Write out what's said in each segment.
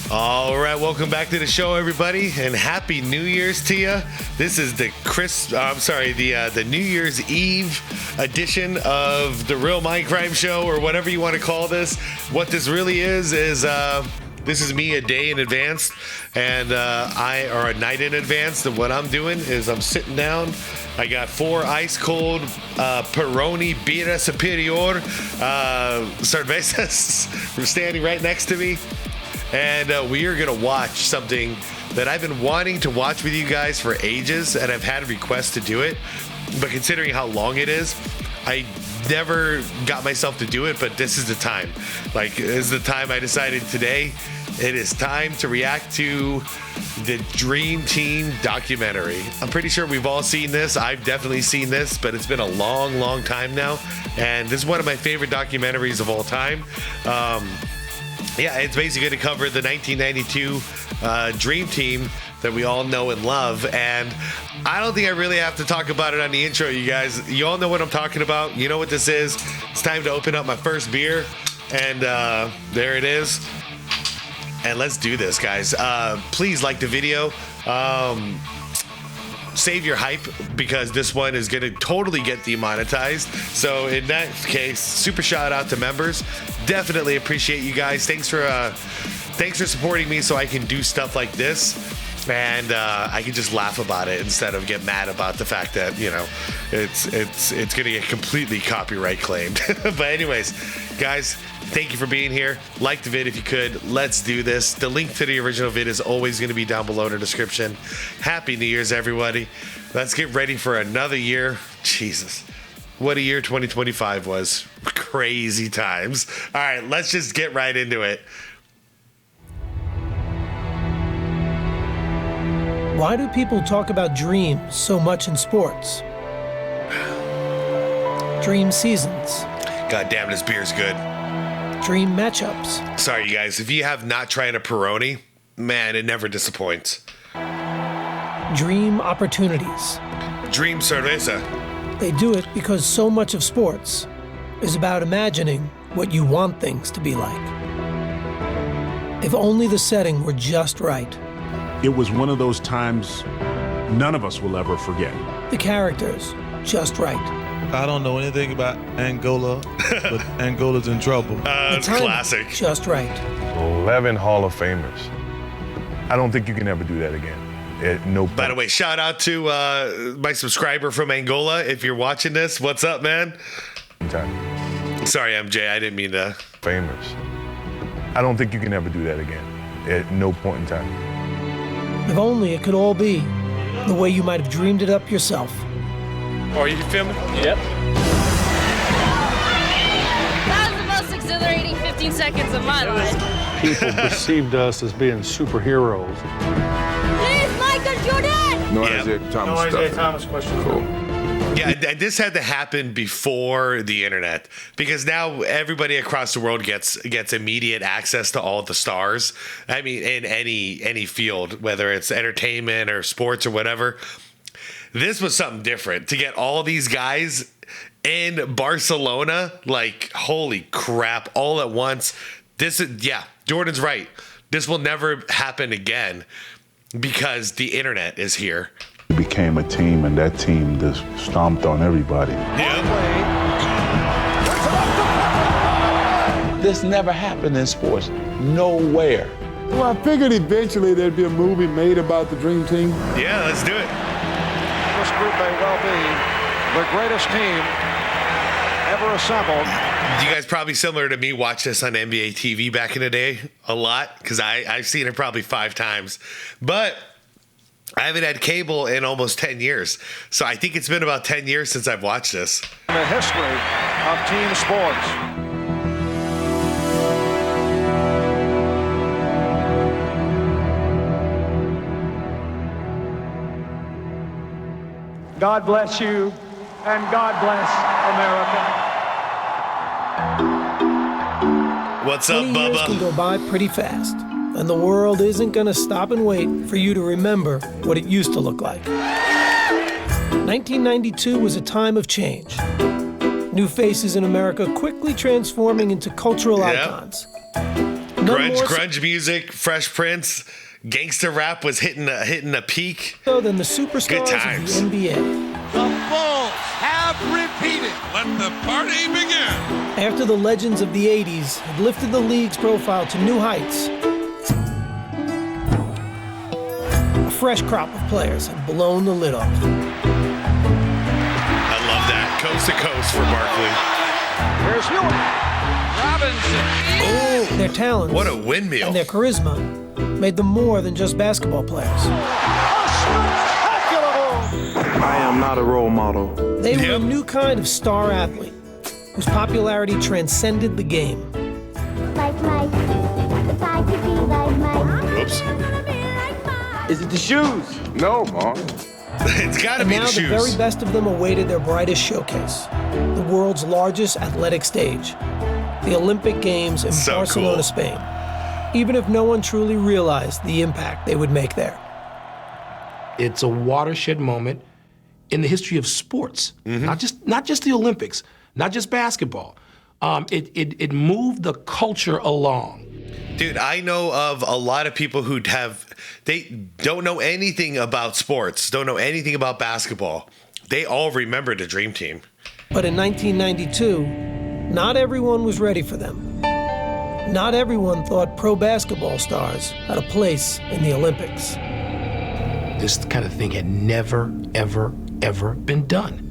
All right, welcome back to the show, everybody, and happy New Year's to you. This is the the New Year's Eve edition of the Real Mind Crime Show, or whatever you want to call this. What this really is this is me a day in advance, and or a night in advance. And what I'm doing is I'm sitting down. I got 4 ice cold Peroni Birra Superior cervezas standing right next to me. And we are going to watch something that I've been wanting to watch with you guys for ages, and I've had a request to do it. But considering how long it is, I never got myself to do it, but this is the time. Like, this is the time I decided today. It is time to react to the Dream Team documentary. I'm pretty sure we've all seen this. I've definitely seen this, but it's been a long, long time now. And this is one of my favorite documentaries of all time. Yeah, it's basically going to cover the 1992 Dream Team that we all know and love. And I don't think I really have to talk about it on the intro, you guys. You all know what I'm talking about. You know what this is. It's time to open up my first beer. And there it is. And let's do this, guys. Please like the video. Save your hype, because this one is going to totally get demonetized. So in that case, super shout out to members. Definitely appreciate you guys. Thanks for supporting me so I can do stuff like this. And I can just laugh about it instead of get mad about the fact that, you know, it's going to get completely copyright claimed. But anyways, guys, thank you for being here. Like the vid if you could. Let's do this. The link to the original vid is always going to be down below in the description. Happy New Year's, everybody. Let's get ready for another year. Jesus. What a year 2025 was. Crazy times. All right, let's just get right into it. Why do people talk about dreams so much in sports? Dream seasons. God damn, this beer's good. Dream matchups. Sorry, you guys. If you have not tried a Peroni, man, it never disappoints. Dream opportunities. Dream cerveza. They do it because so much of sports is about imagining what you want things to be like. If only the setting were just right. It was one of those times none of us will ever forget. The characters just right. I don't know anything about Angola, but Angola's in trouble. The timing Classic. just right. 11 Hall of Famers. I don't think you can ever do that again. By the way, shout out to my subscriber from Angola. If you're watching this, what's up, man? Sorry, MJ, I didn't mean to. Famers. I don't think you can ever do that again. At no point in time. If only it could all be the way you might have dreamed it up yourself. Oh, are you filming? Yep. That was the most exhilarating 15 seconds of my life. People perceived us as being superheroes. Please, Michael Jordan! No Yeah. Isaiah Thomas No stuff. Isaiah Thomas question. Cool. Yeah, this had to happen before the internet, because now everybody across the world gets immediate access to all the stars. I mean, in any field, whether it's entertainment or sports or whatever. This was something different to get all these guys in Barcelona. Like, holy crap, all at once. Jordan's right. This will never happen again because the internet is here. We became a team, and that team just stomped on everybody. Yeah. This never happened in sports. Nowhere. Well, I figured eventually there'd be a movie made about the Dream Team. Yeah, let's do it. This group may well be the greatest team ever assembled. You guys probably similar to me watch this on NBA TV back in the day a lot, because I've seen it probably 5 times. But I haven't had cable in almost 10 years. So I think it's been about 10 years since I've watched this. The history of team sports. God bless you, and God bless America. What's up, 20 years can Bubba? go by pretty fast, and the world isn't gonna stop and wait for you to remember what it used to look like. 1992 was a time of change. New faces in America quickly transforming into cultural icons. grunge music, Fresh Prince, gangster rap was hitting a peak. So than the superstars of the NBA. The Bulls have repeated. Let the party begin. After the legends of the 80s had lifted the league's profile to new heights, a fresh crop of players had blown the lid off. I love that. Coast to coast for Barkley. Here's Hewitt. Robinson. Oh, their talents, what a windmill, and their charisma made them more than just basketball players. I am not a role model. They were a new kind of star athlete whose popularity transcended the game. Oops. Is it the shoes? No, Mom. It's got to be the shoes. Now the very best of them awaited their brightest showcase, the world's largest athletic stage, the Olympic Games in Barcelona, Spain, even if no one truly realized the impact they would make there. It's a watershed moment in the history of sports, not just the Olympics, not just basketball. It moved the culture along. Dude, I know of a lot of people they don't know anything about sports, don't know anything about basketball. They all remember the Dream Team. But in 1992, not everyone was ready for them. Not everyone thought pro basketball stars had a place in the Olympics. This kind of thing had never, ever, ever been done.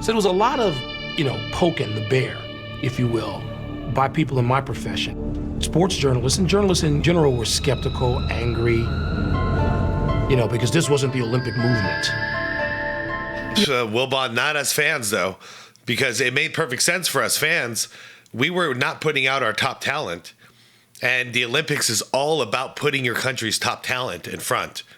So there was a lot of, poking the bear, if you will, by people in my profession. Sports journalists and journalists in general were skeptical, angry, because this wasn't the Olympic movement. Wilbon, not us fans, though, because it made perfect sense for us fans. We were not putting out our top talent. And the Olympics is all about putting your country's top talent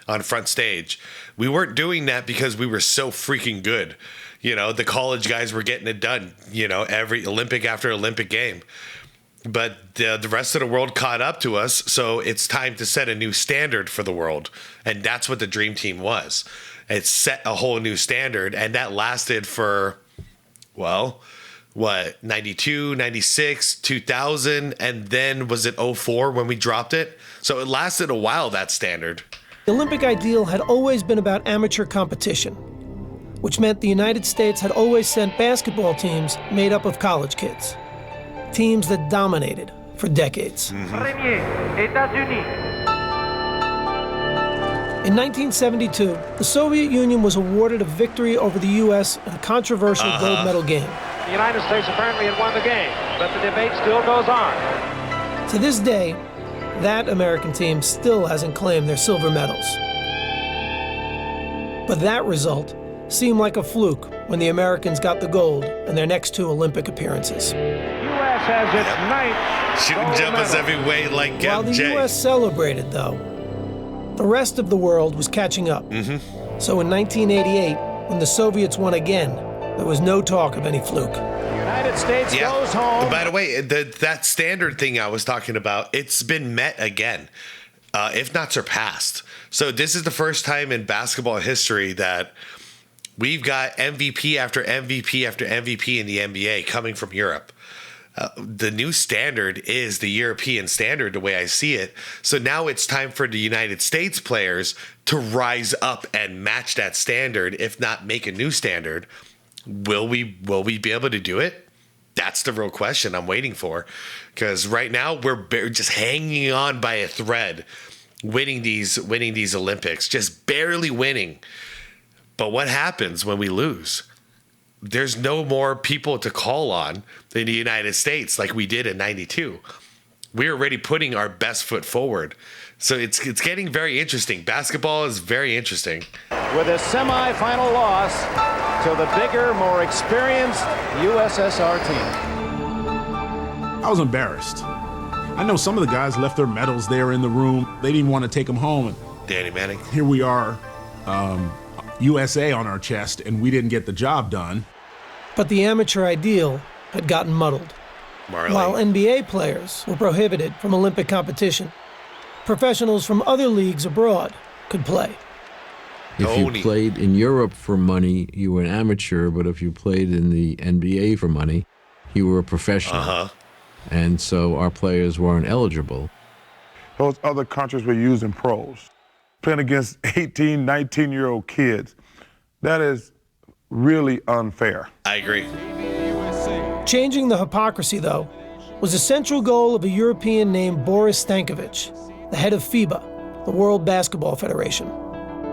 on front stage. We weren't doing that because we were so freaking good. The college guys were getting it done, every Olympic after Olympic game. But the rest of the world caught up to us, so it's time to set a new standard for the world. And that's what the Dream Team was. It set a whole new standard, and that lasted for, 92, 96, 2000, and then was it 04 when we dropped it? So it lasted a while, that standard. The Olympic ideal had always been about amateur competition, which meant the United States had always sent basketball teams made up of college kids. Teams that dominated for decades. In 1972, the Soviet Union was awarded a victory over the U.S. in a controversial gold medal game. The United States apparently had won the game, but the debate still goes on. To this day, that American team still hasn't claimed their silver medals. But that result seemed like a fluke when the Americans got the gold in their next two Olympic appearances. U.S. has its ninth shooting jumpers every way like MJ. While the U.S. celebrated, though, the rest of the world was catching up. So in 1988, when the Soviets won again, there was no talk of any fluke. United States goes home. By the way, that standard thing I was talking about, it's been met again, if not surpassed. So this is the first time in basketball history that we've got MVP after MVP after MVP in the NBA coming from Europe. The new standard is the European standard, the way I see it. So now it's time for the United States players to rise up and match that standard, if not make a new standard. Will we be able to do it? That's the real question I'm waiting for. Because right now we're just hanging on by a thread, winning these Olympics, just barely winning. But what happens when we lose? There's no more people to call on in the United States like we did in 92. We're already putting our best foot forward. So it's getting very interesting. Basketball is very interesting. With a semifinal loss to the bigger, more experienced USSR team. I was embarrassed. I know some of the guys left their medals there in the room. They didn't want to take them home. Danny Manning. Here we are, USA on our chest, and we didn't get the job done. But the amateur ideal had gotten muddled. Marley. While NBA players were prohibited from Olympic competition, professionals from other leagues abroad could play. If you played in Europe for money, you were an amateur, but if you played in the NBA for money, you were a professional. And so our players weren't eligible. Those other countries were using pros. Playing against 18, 19-year-old kids, that is really unfair. I agree. Changing the hypocrisy, though, was a central goal of a European named Boris Stankovic, the head of FIBA, the World Basketball Federation.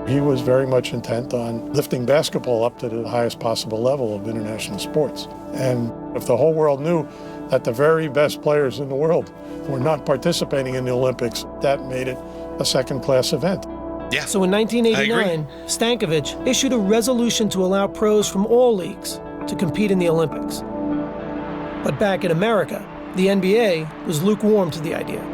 He was very much intent on lifting basketball up to the highest possible level of international sports. And if the whole world knew that the very best players in the world were not participating in the Olympics, that made it a second-class event. Yeah. So in 1989, Stankovic issued a resolution to allow pros from all leagues to compete in the Olympics. But back in America, the NBA was lukewarm to the idea.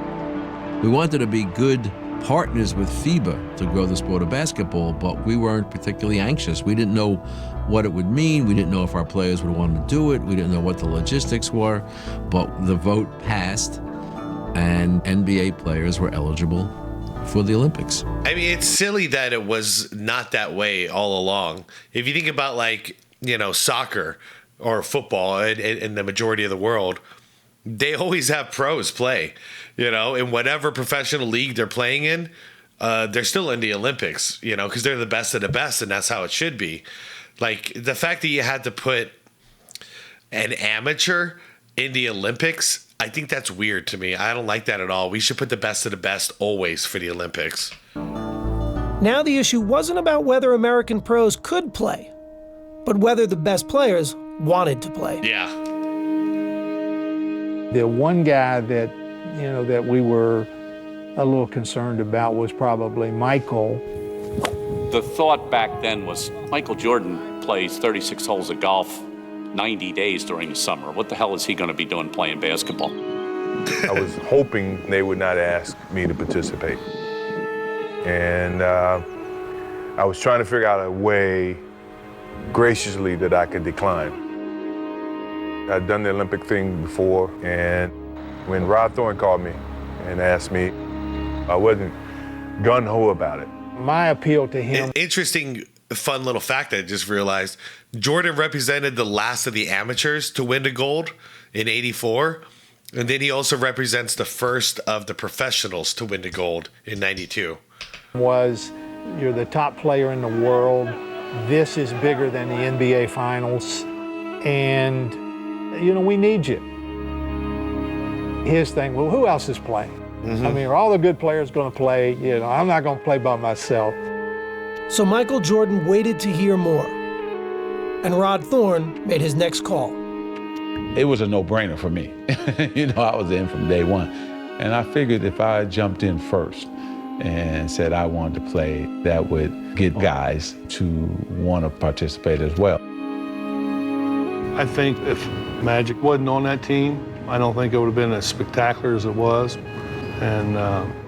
We wanted to be good partners with FIBA to grow the sport of basketball, but we weren't particularly anxious. We didn't know what it would mean. We didn't know if our players would want to do it. We didn't know what the logistics were, but the vote passed, and NBA players were eligible for the Olympics. I mean, it's silly that it was not that way all along. If you think about, like, you know, soccer or football in the majority of the world, they always have pros play, you know, in whatever professional league they're playing in. They're still in the Olympics, you know, because they're the best of the best, and that's how it should be. Like, the fact that you had to put an amateur in the Olympics, I think that's weird to me. I don't like that at all. We should put the best of the best always for the Olympics. Now the issue wasn't about whether American pros could play, but whether the best players wanted to play. Yeah. The one guy that, you know, that we were a little concerned about was probably Michael. The thought back then was Michael Jordan plays 36 holes of golf 90 days during the summer. What the hell is he going to be doing playing basketball? I was hoping they would not ask me to participate. And I was trying to figure out a way graciously that I could decline. I'd done the Olympic thing before, and when Rod Thorne called me and asked me, I wasn't gung-ho about it. My appeal to him... Interesting, fun little fact I just realized. Jordan represented the last of the amateurs to win the gold in '84, and then he also represents the first of the professionals to win the gold in '92. You're the top player in the world. This is bigger than the NBA Finals, and, you know, we need you. His thing, well, who else is playing? I mean, are all the good players going to play? You know, I'm not going to play by myself. So Michael Jordan waited to hear more, and Rod Thorne made his next call. It was a no-brainer for me. You know, I was in from day one. And I figured if I jumped in first and said I wanted to play, that would get guys to want to participate as well. I think if Magic wasn't on that team, I don't think it would have been as spectacular as it was. And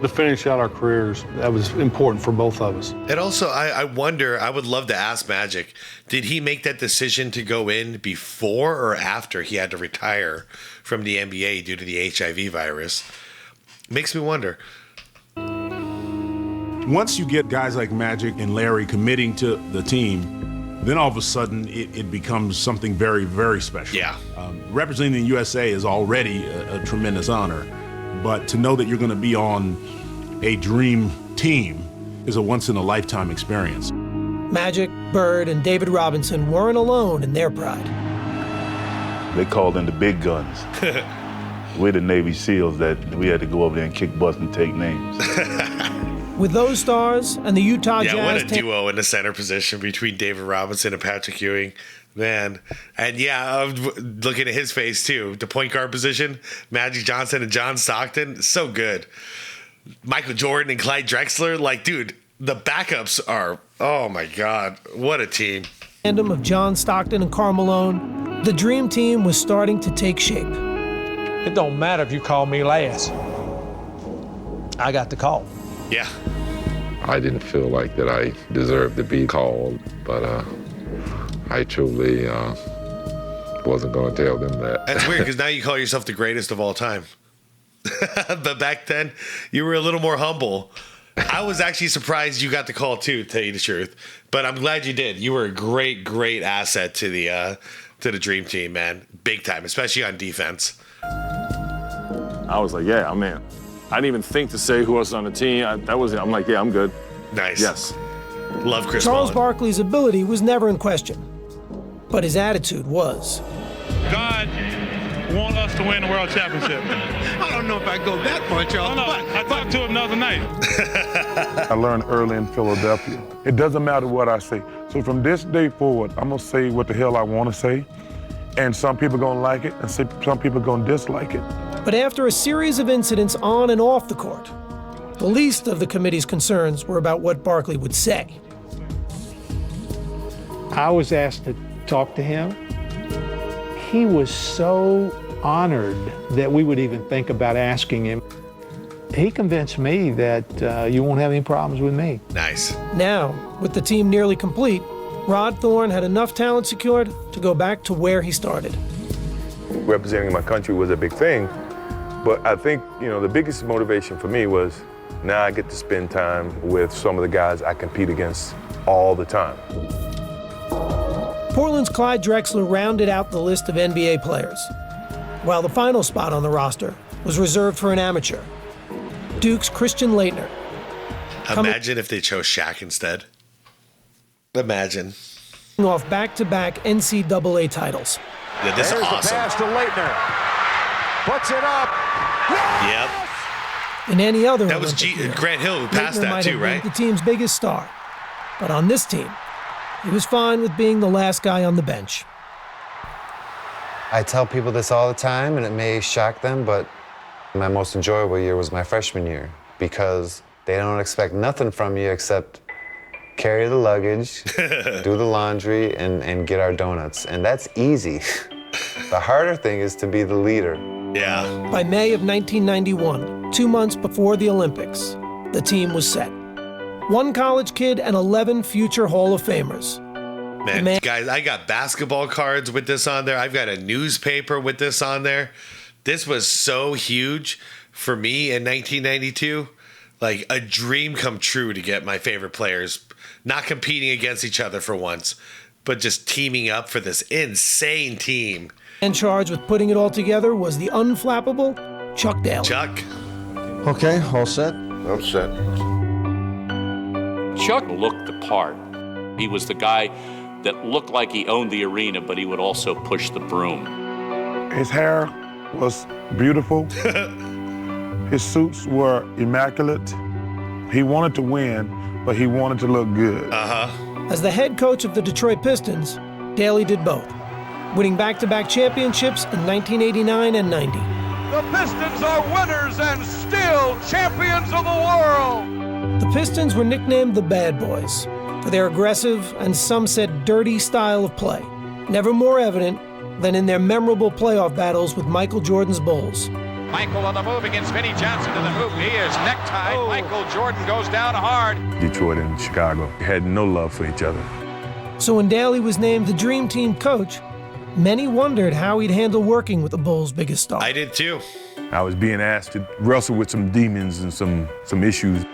to finish out our careers, that was important for both of us. And also, I wonder, I would love to ask Magic, did he make that decision to go in before or after he had to retire from the NBA due to the HIV virus? Makes me wonder. Once you get guys like Magic and Larry committing to the team, then all of a sudden it becomes something very, very special. Yeah. Representing the USA is already a tremendous honor. But to know that you're going to be on a dream team is a once-in-a-lifetime experience. Magic, Bird, and David Robinson weren't alone in their pride. They called in the big guns. We're the Navy SEALs that we had to go over there and kick butt and take names. With those stars and the Utah Jazz... Yeah, what a duo in the center position between David Robinson and Patrick Ewing. Man, and yeah, looking at his face too, the point guard position, Magic Johnson and John Stockton, so good. Michael Jordan and Clyde Drexler, like, dude, the backups are, oh my God, what a team. Tandem of John Stockton and Karl Malone, the dream team was starting to take shape. It don't matter if you call me last. I got the call. Yeah. I didn't feel like that I deserved to be called, but I truly wasn't going to tell them that. That's weird because now you call yourself the greatest of all time. But back then, you were a little more humble. I was actually surprised you got the call too, to tell you the truth. But I'm glad you did. You were a great, great asset to the Dream Team, man. Big time, especially on defense. I was like, yeah, I'm in. I didn't even think to say who else was on the team. I'm like, yeah, I'm good. Nice. Yes. Love Chris Charles Mullen. Barkley's ability was never in question, but his attitude was. God want us to win the world championship. I don't know if I go that far, Charles. No, I talked to him the other night. I learned early in Philadelphia. It doesn't matter what I say. So from this day forward, I'm gonna say what the hell I want to say, and some people gonna like it, and some people gonna dislike it. But after a series of incidents on and off the court, the least of the committee's concerns were about what Barkley would say. I was asked to talk to him. He was so honored that we would even think about asking him. He convinced me that you won't have any problems with me. Nice. Now, with the team nearly complete, Rod Thorne had enough talent secured to go back to where he started. Representing my country was a big thing, but I think, the biggest motivation for me was now I get to spend time with some of the guys I compete against all the time. Portland's Clyde Drexler rounded out the list of NBA players, while the final spot on the roster was reserved for an amateur, Duke's Christian Laettner. Imagine if they chose Shaq instead. Imagine. Off back-to-back NCAA titles. Yeah, this is There's awesome. the pass to Laettner. Puts it up. Yep. In any other That was Olympic year, Grant Hill who passed Laettner that might too, have been right? the team's biggest star. But on this team, he was fine with being the last guy on the bench. I tell people this all the time, and it may shock them, but my most enjoyable year was my freshman year because they don't expect nothing from you except carry the luggage, do the laundry, and get our donuts. And that's easy. The harder thing is to be the leader. Yeah. By May of 1991, 2 months before the Olympics, the team was set. 1 college kid and 11 future Hall of Famers. Man, guys, I got basketball cards with this on there. I've got a newspaper with this on there. This was so huge for me in 1992. Like a dream come true to get my favorite players not competing against each other for once, but just teaming up for this insane team. In charge with putting it all together was the unflappable Chuck Daly. Chuck. Okay, all set? I'm set. Chuck looked the part. He was the guy that looked like he owned the arena, but he would also push the broom. His hair was beautiful. His suits were immaculate. He wanted to win, but he wanted to look good. As the head coach of the Detroit Pistons, Daly did both, winning back-to-back championships in 1989 and 90. The Pistons are winners and still champions of the world. The Pistons were nicknamed the Bad Boys for their aggressive and some said dirty style of play, never more evident than in their memorable playoff battles with Michael Jordan's Bulls. Michael on the move against Vinnie Johnson to the hoop. He is necktied. Michael Jordan goes down hard. Detroit and Chicago had no love for each other. So when Daly was named the Dream Team coach, many wondered how he'd handle working with the Bulls' biggest star. I did too. I was being asked to wrestle with some demons and some issues.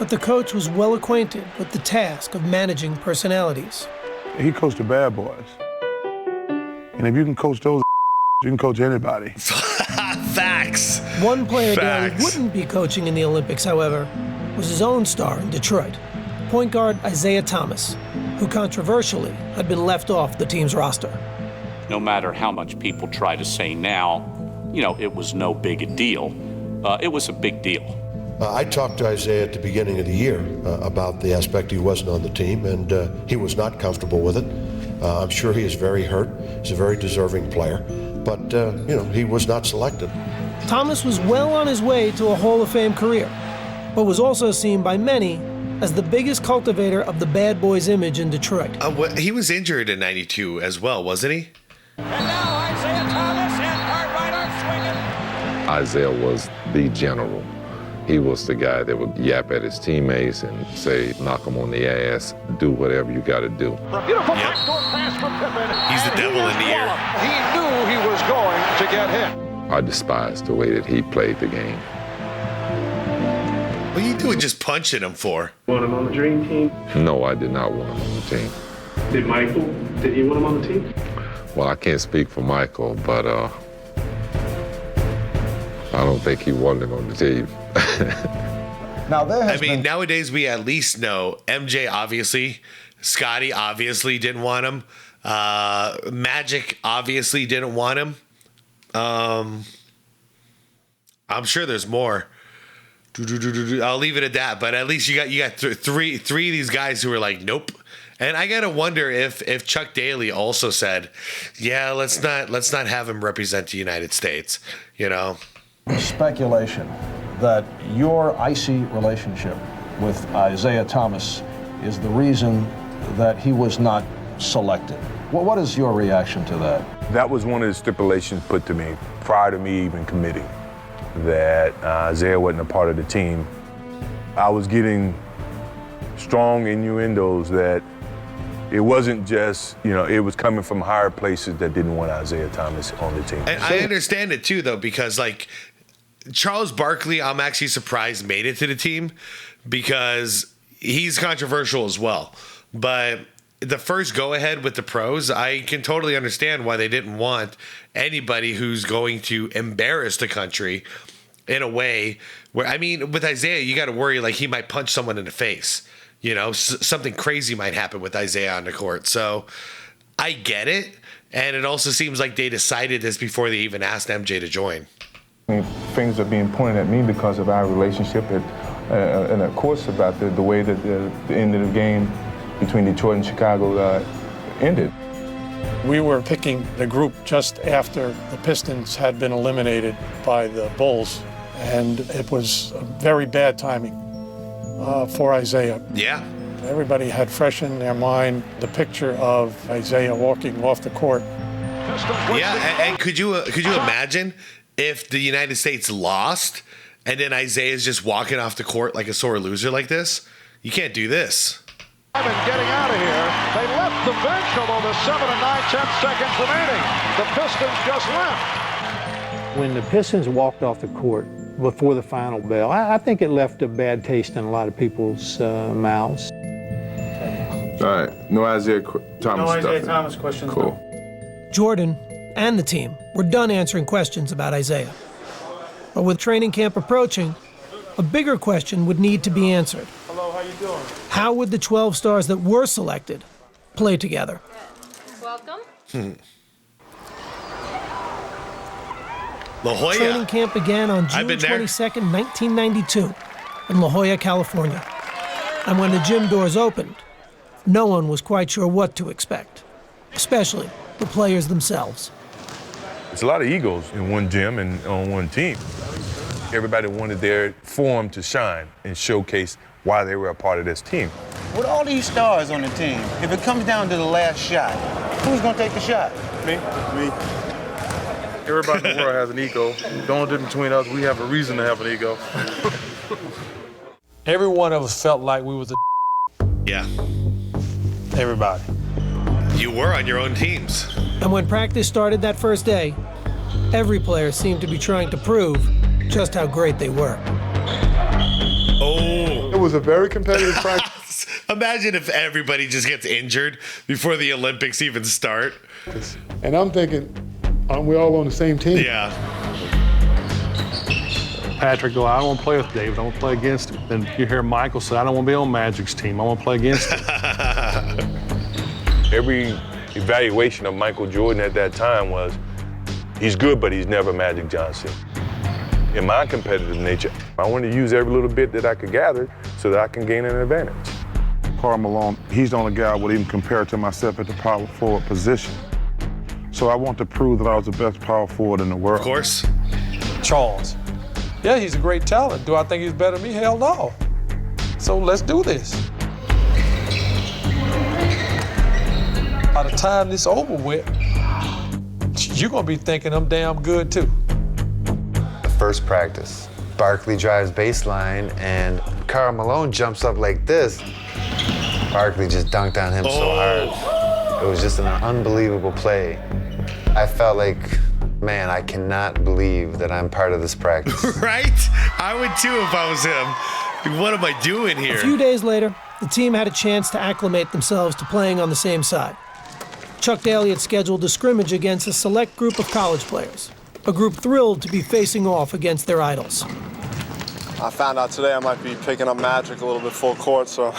But the coach was well acquainted with the task of managing personalities. He coached the bad boys. And if you can coach those, you can coach anybody. Facts. One player Facts. Daly wouldn't be coaching in the Olympics, however, was his own star in Detroit, point guard Isiah Thomas, who controversially had been left off the team's roster. No matter how much people try to say now, it was no big a deal. It was a big deal. I talked to Isiah at the beginning of the year about the aspect he wasn't on the team, and he was not comfortable with it. I'm sure he is very hurt. He's a very deserving player, but he was not selected. Thomas was well on his way to a Hall of Fame career, but was also seen by many as the biggest cultivator of the Bad Boys image in Detroit. He was injured in 92 as well, wasn't he? And now Isiah Thomas and Cartwright are swinging. Isiah was the general. He was the guy that would yap at his teammates and say, knock them on the ass, do whatever you got to do. A beautiful backdoor pass from Pippen. He's the devil in the air. He knew he was going to get hit. I despised the way that he played the game. What are you doing just punching him for? Want him on the dream team? No, I did not want him on the team. Did Michael? Did he want him on the team? Well, I can't speak for Michael, but I don't think he wanted him on the team. Now nowadays we at least know MJ obviously, Scotty obviously didn't want him, Magic obviously didn't want him. I'm sure there's more. I'll leave it at that. But at least you got three of these guys who were like, nope. And I gotta wonder if Chuck Daly also said, yeah, let's not have him represent the United States. You know, speculation that your icy relationship with Isaiah Thomas is the reason that he was not selected. What is your reaction to that? That was one of the stipulations put to me prior to me even committing, that Isaiah wasn't a part of the team. I was getting strong innuendos that it wasn't just, it was coming from higher places that didn't want Isaiah Thomas on the team. And I understand it too, though, because like Charles Barkley, I'm actually surprised made it to the team because he's controversial as well. But the first go ahead with the pros, I can totally understand why they didn't want anybody who's going to embarrass the country in a way where, I mean, with Isaiah, you got to worry like he might punch someone in the face. Something crazy might happen with Isaiah on the court. So I get it. And it also seems like they decided this before they even asked MJ to join. Things are being pointed at me because of our relationship and of course about the way that the end of the game between Detroit and Chicago ended. We were picking the group just after the Pistons had been eliminated by the Bulls, and it was very bad timing for Isaiah. Yeah. Everybody had fresh in their mind the picture of Isaiah walking off the court. Yeah, and could you imagine if the United States lost and then Isaiah's just walking off the court like a sore loser like this? You can't do this. Getting out of here. They left the bench, although there's 7 and 9, 10 seconds remaining. The Pistons just left. When the Pistons walked off the court before the final bell, I think it left a bad taste in a lot of people's mouths. All right, no Isaiah Thomas No Isaiah stuff. Thomas questions. Cool. Jordan and the team were done answering questions about Isaiah. But with training camp approaching, a bigger question would need to be answered. Hello, how you doing? How would the 12 stars that were selected play together? Welcome. La Jolla. Training camp began on June 22nd, 1992, in La Jolla, California. And when the gym doors opened, no one was quite sure what to expect, especially the players themselves. It's a lot of egos in one gym and on one team. Everybody wanted their form to shine and showcase why they were a part of this team. With all these stars on the team, if it comes down to the last shot, who's gonna take the shot? Me. Everybody in the world has an ego. The only difference between us, we have a reason to have an ego. Every one of us felt like we was the Yeah. everybody. You were on your own teams. And when practice started that first day, every player seemed to be trying to prove just how great they were. Oh. It was a very competitive practice. Imagine if everybody just gets injured before the Olympics even start. And I'm thinking, aren't we all on the same team? Yeah. Patrick go, I don't want to play with David, I want to play against him. Then you hear Michael say, I don't want to be on Magic's team, I want to play against him. Every evaluation of Michael Jordan at that time was, he's good, but he's never Magic Johnson. In my competitive nature, I want to use every little bit that I could gather so that I can gain an advantage. Karl Malone, he's the only guy I would even compare to myself at the power forward position. So I want to prove that I was the best power forward in the world. Of course. Charles. Yeah, he's a great talent. Do I think he's better than me? Hell no. So let's do this. By the time this over with, you're gonna be thinking I'm damn good too. First practice, Barkley drives baseline and Karl Malone jumps up like this. Barkley just dunked on him so hard. It was just an unbelievable play. I felt like, man, I cannot believe that I'm part of this practice. Right? I would too if I was him. What am I doing here? A few days later, the team had a chance to acclimate themselves to playing on the same side. Chuck Daly had scheduled a scrimmage against a select group of college players. a group thrilled to be facing off against their idols. I found out today I might be picking up Magic a little bit full court, so,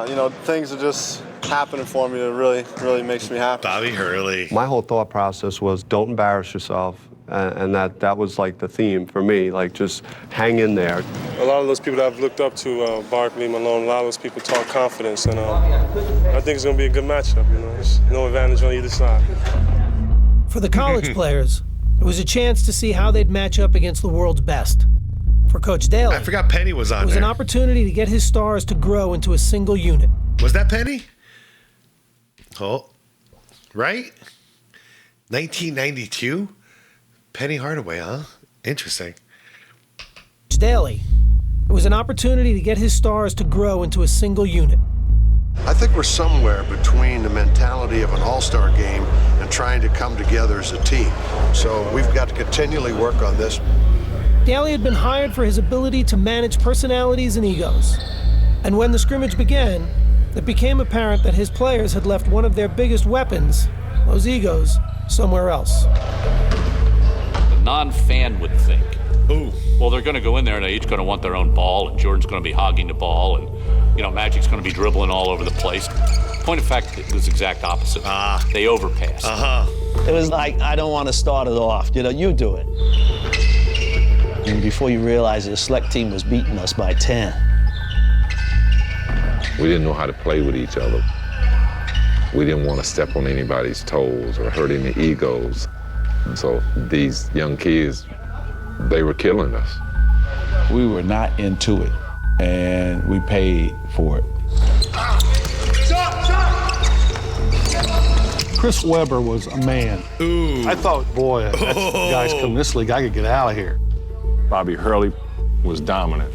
you know, things are just happening for me. It really makes me happy. Bobby Hurley. My whole thought process was don't embarrass yourself, and that was like the theme for me, like just hang in there. A lot of those people that I've looked up to, Barkley, Malone, a lot of those people talk confidence, and I think it's going to be a good matchup, you know. There's no advantage on either side. For the college players, it was a chance to see how they'd match up against the world's best. For Coach Daly, I forgot Penny was on it was there. an opportunity to get his stars to grow into a single unit. Was that Penny? Oh, right? 1992? Penny Hardaway, huh? Interesting. Coach Daly, it was an opportunity to get his stars to grow into a single unit. I think we're somewhere between the mentality of an all-star game and trying to come together as a team. So we've got to continually work on this. Daly had been hired for his ability to manage personalities and egos. And when the scrimmage began, it became apparent that his players had left one of their biggest weapons, those egos, somewhere else. The non-fan would think, ooh, well, they're going to go in there and they're each going to want their own ball, and Jordan's going to be hogging the ball, and, you know, Magic's going to be dribbling all over the place. Point of fact, it was the exact opposite. They overpassed. It was like, I don't want to start it off. You know, you do it. And before you realize it, the select team was beating us by 10. We didn't know how to play with each other. We didn't want to step on anybody's toes or hurt any egos. So these young kids, they were killing us. We were not into it, and we paid for it. Chris Webber was a man. Ooh. I thought, boy, that's the guys come this league, I could get out of here. Bobby Hurley was dominant.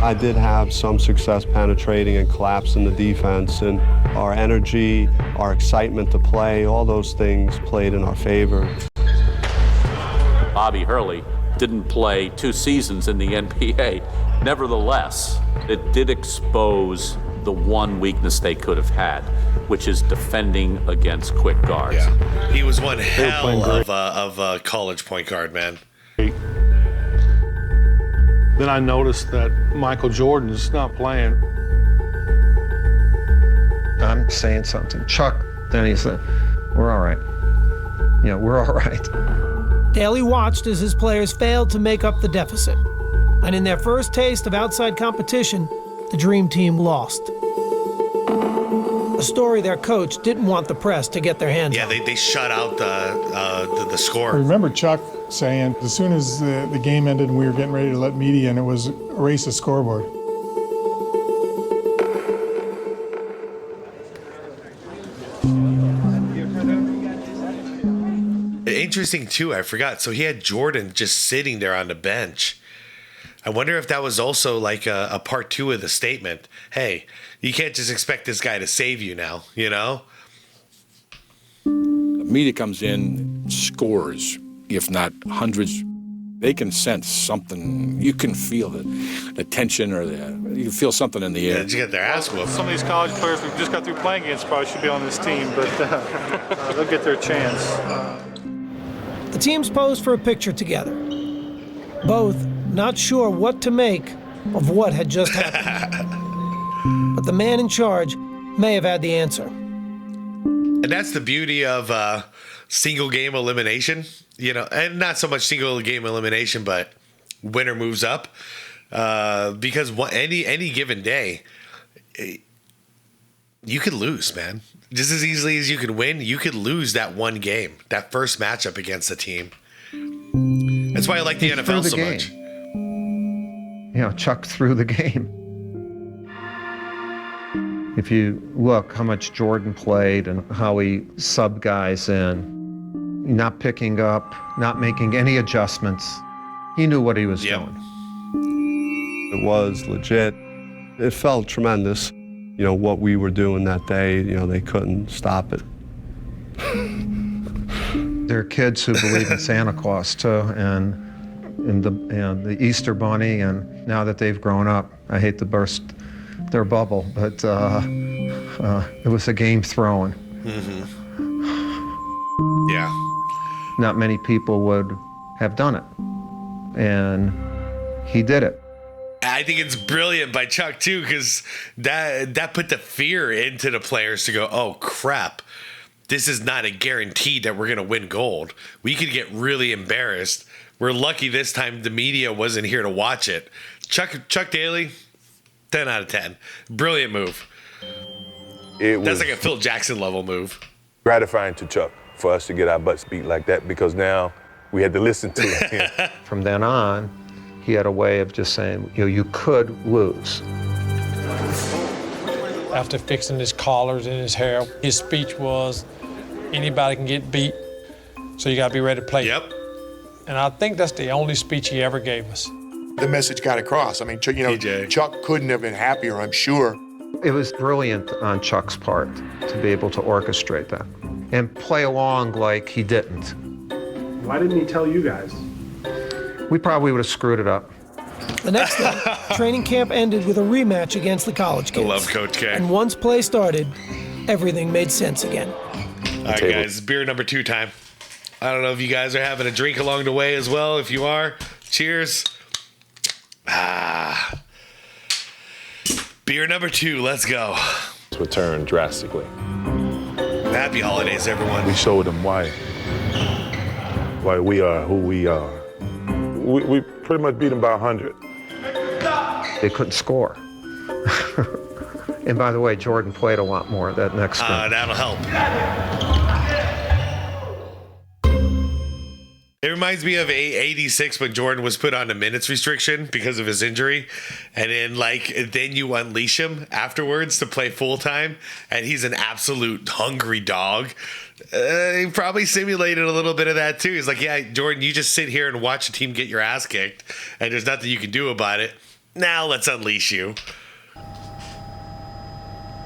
I did have some success penetrating and collapsing the defense, and our energy, our excitement to play, all those things played in our favor. Bobby Hurley didn't play 2 seasons in the NBA. Nevertheless, it did expose the one weakness they could have had, which is defending against quick guards. Yeah. He was one hell of a college point guard, man. Then I noticed that Michael Jordan's not playing. I'm saying something. Chuck, then he said, we're all right. Yeah, we're all right. Daly watched as his players failed to make up the deficit. And in their first taste of outside competition, the Dream Team lost. A story their coach didn't want the press to get their hands on. Yeah, they shut out the score. I remember Chuck saying, as soon as the game ended and we were getting ready to let media in, it was erase the scoreboard. Interesting, too, I forgot. So he had Jordan just sitting there on the bench. I wonder if that was also like a part 2 of the statement. Hey, you can't just expect this guy to save you now, you know? Media comes in, scores, if not hundreds. They can sense something. You can feel the tension, or you can feel something in the air. Yeah, did you get their ass whooped? Some of these college players we just got through playing against probably should be on this team, but they'll get their chance. The teams posed for a picture together, both not sure what to make of what had just happened. But the man in charge may have had the answer. And that's the beauty of single game elimination, you know, and not so much single game elimination, but winner moves up. Because any given day, you could lose, man. Just as easily as you could win, you could lose that one game, that first matchup against a team. That's why I like the NFL so much. You know, Chuck threw the game. If you look how much Jordan played and how he subbed guys in, not picking up, not making any adjustments, he knew what he was doing. It was legit. It felt tremendous, you know, what we were doing that day. You know, they couldn't stop it. There are kids who believe in Santa Claus too, and the Easter Bunny, and now that they've grown up, I hate to burst their bubble, but it was a game thrown. Mm-hmm. Yeah. not many people would have done it. And he did it. I think it's brilliant by Chuck too, because that put the fear into the players to go, oh crap, this is not a guarantee that we're going to win gold. We could get really embarrassed. We're lucky this time the media wasn't here to watch it. Chuck Daly, 10 out of 10. Brilliant move. That's like a Phil Jackson level move. Gratifying to Chuck for us to get our butts beat like that, because now we had to listen to him. From then on, he had a way of just saying, you could lose. After fixing his collars and his hair, his speech was, anybody can get beat, so you got to be ready to play. Yep. And I think that's the only speech he ever gave us. The message got across. I mean, Chuck couldn't have been happier, I'm sure. It was brilliant on Chuck's part to be able to orchestrate that and play along like he didn't. Why didn't he tell you guys? We probably would have screwed it up. The next day, training camp ended with a rematch against the college kids. I love Coach K. And once play started, everything made sense again. All right, guys, beer number 2 time. I don't know if you guys are having a drink along the way as well. If you are, cheers. Beer number 2, let's go. Returned drastically. Happy holidays, everyone. We showed them why we are who we are. We pretty much beat them by 100. They couldn't score. And by the way, Jordan played a lot more that next sprint. That'll help. It reminds me of 86 when Jordan was put on a minutes restriction because of his injury. And then you unleash him afterwards to play full time. And he's an absolute hungry dog. He probably simulated a little bit of that too. He's like, yeah, Jordan, you just sit here and watch the team get your ass kicked. And there's nothing you can do about it. Now let's unleash you.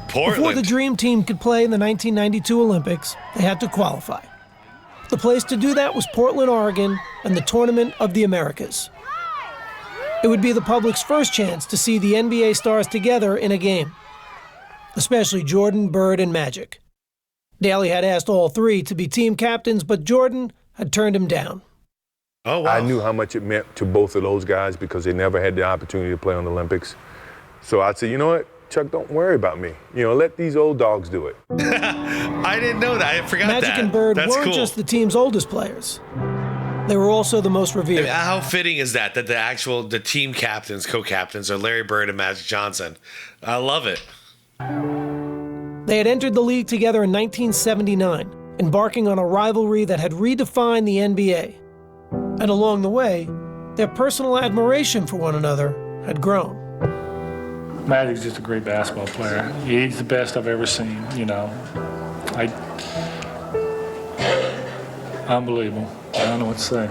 Portland. Before the Dream Team could play in the 1992 Olympics, they had to qualify. The place to do that was Portland, Oregon, and the Tournament of the Americas. It would be the public's first chance to see the NBA stars together in a game, especially Jordan, Bird, and Magic. Daly had asked all 3 to be team captains, but Jordan had turned him down. Oh, wow. I knew how much it meant to both of those guys because they never had the opportunity to play on the Olympics. So I said, you know what, Chuck, don't worry about me. Let these old dogs do it. I didn't know that. I forgot Magic that. and Bird That's weren't cool. just the team's oldest players. They were also the most revered. How fitting is that the team captains, co-captains, are Larry Bird and Magic Johnson? I love it. They had entered the league together in 1979, embarking on a rivalry that had redefined the NBA. And along the way, their personal admiration for one another had grown. Magic's just a great basketball player. He's the best I've ever seen, Unbelievable. I don't know what to say.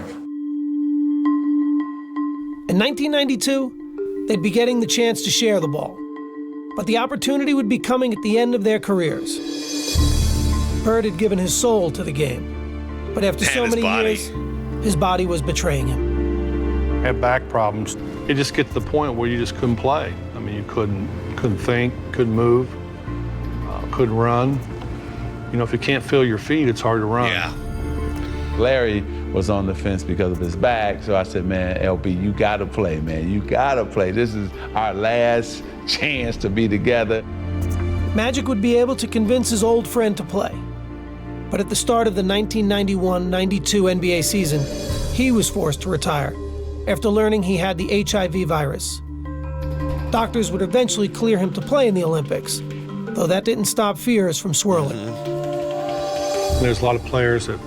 In 1992, they'd be getting the chance to share the ball. But the opportunity would be coming at the end of their careers. Bird had given his soul to the game. But after so many years, his body was betraying him. Had back problems. It just gets to the point where you just couldn't play. I mean, you couldn't think, couldn't move, couldn't run. If you can't feel your feet, it's hard to run. Yeah. Larry was on the fence because of his back, so I said, man, LB, you gotta play, man. You gotta play. This is our last chance to be together. Magic would be able to convince his old friend to play. But at the start of the 1991-92 NBA season, he was forced to retire after learning he had the HIV virus. Doctors would eventually clear him to play in the Olympics, though that didn't stop fears from swirling. There's a lot of players that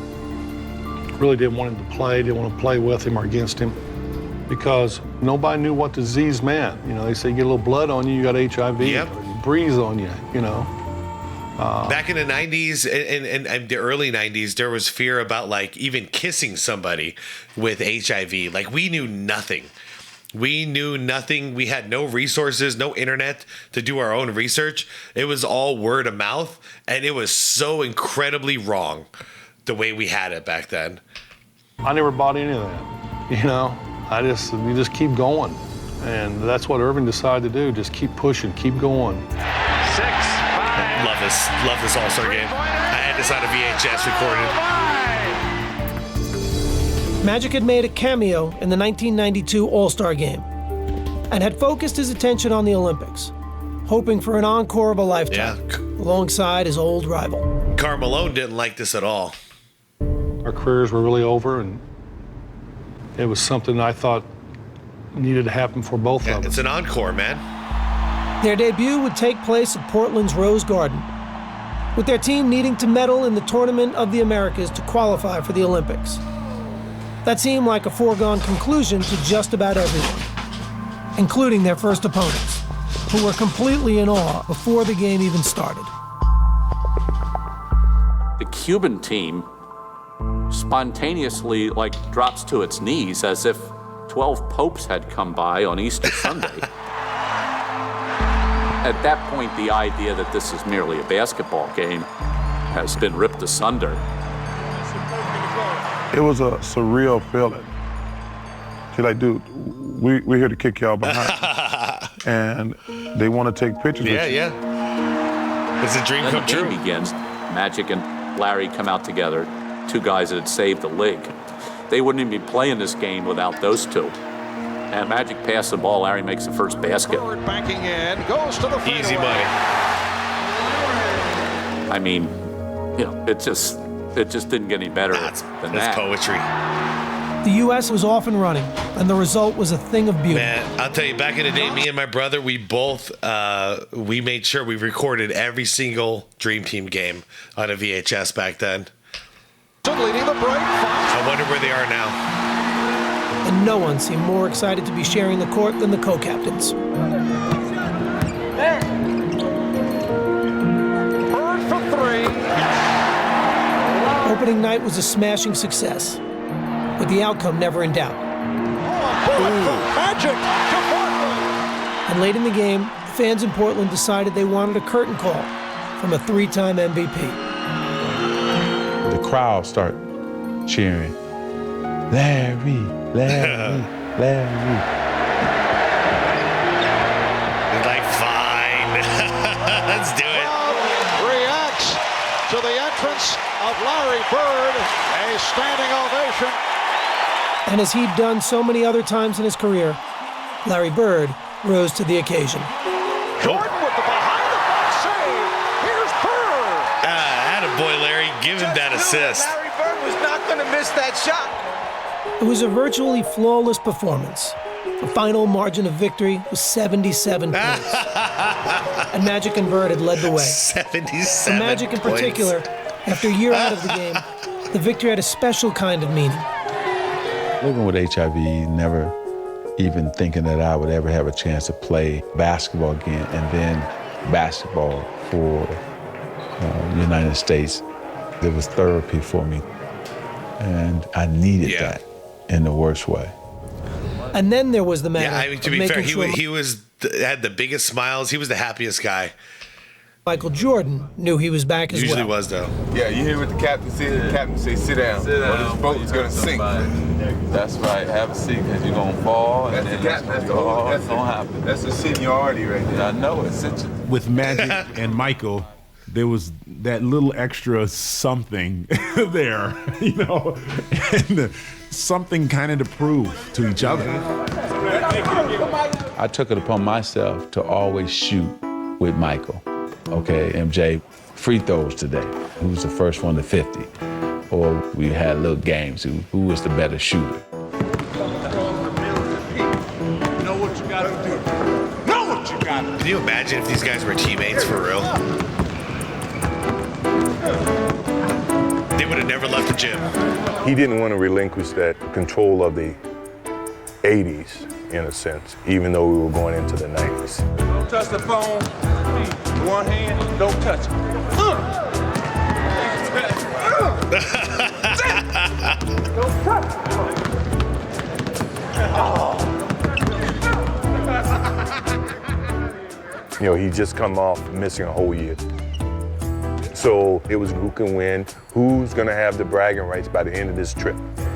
really didn't want him to play, didn't want to play with him or against him, because nobody knew what disease meant. They say you get a little blood on you, you got HIV, Yep. or you breathe on you, Back in the 90s and the early 90s, there was fear about even kissing somebody with HIV. We knew nothing. We knew nothing. We had no resources, no internet to do our own research. It was all word of mouth, and it was so incredibly wrong the way we had it back then. I never bought any of that, you just keep going. And that's what Irving decided to do, just keep pushing, keep going. 6, 5. Love this All-Star game. I had this on a VHS recorded. Magic had made a cameo in the 1992 All-Star Game and had focused his attention on the Olympics, hoping for an encore of a lifetime alongside his old rival. Carmelo didn't like this at all. Our careers were really over, and it was something I thought needed to happen for both of us. It's an encore, man. Their debut would take place at Portland's Rose Garden, with their team needing to medal in the Tournament of the Americas to qualify for the Olympics. That seemed like a foregone conclusion to just about everyone, including their first opponents, who were completely in awe before the game even started. The Cuban team spontaneously drops to its knees as if 12 popes had come by on Easter Sunday. At that point, the idea that this is merely a basketball game has been ripped asunder. It was a surreal feeling. She's like, dude, we're here to kick y'all behind. And they want to take pictures with you. Yeah. It's a dream come true. The game begins. Magic and Larry come out together, two guys that had saved the league. They wouldn't even be playing this game without those two. And Magic passed the ball. Larry makes the first basket. Banking in, goes to the fadeaway. Easy money. I mean, it just didn't get any better than that. That's poetry. The U.S. was off and running, and the result was a thing of beauty. Man, I'll tell you, back in the day, me and my brother, we both, we made sure we recorded every single Dream Team game on a VHS back then. Leading the break. I wonder where they are now. And no one seemed more excited to be sharing the court than the co-captains. Bird for three. Opening night was a smashing success, with the outcome never in doubt. Magic to Portland. And late in the game, the fans in Portland decided they wanted a curtain call from a three-time MVP. The crowd start cheering, Larry, Larry, Larry. They're like, fine, let's do it. Reacts to the entrance of Larry Bird, a standing ovation. And as he'd done so many other times in his career, Larry Bird rose to the occasion. Jordan with the behind-the-back save. Here's Bird. Attaboy, Larry. Give him that assist. Larry Bird was not going to miss that shot. It was a virtually flawless performance. The final margin of victory was 77 points. And Magic and Bird had led the way. 77 For Magic in particular, after a year out of the game, the victory had a special kind of meaning. Living with HIV, never even thinking that I would ever have a chance to play basketball again, and then basketball for the United States. It was therapy for me, and I needed that in the worst way. And then there was the matter. Yeah, I mean, to be fair, he had the biggest smiles. He was the happiest guy. Michael Jordan knew he was back as well. Usually was, though. Yeah, you hear what the captain said? The captain said, sit down, or this boat is going to sink. That's right, have a seat, because you're going to fall, and then that's going to happen. That's a seniority right there. I know it. With Magic and Michael, there was that little extra something there, and something kind of to prove to each other. I took it upon myself to always shoot with Michael. Okay, MJ, free throws today. Who was the first one to 50? Or we had little games, who was the better shooter? You know what you got to do. Know what you got to do. Can you imagine if these guys were teammates for real? They would have never left the gym. He didn't want to relinquish that control of the 80s, in a sense, even though we were going into the 90s. Don't touch the phone. One hand, don't touch it. Don't touch it. He just come off missing a whole year. So it was who can win, who's going to have the bragging rights by the end of this trip.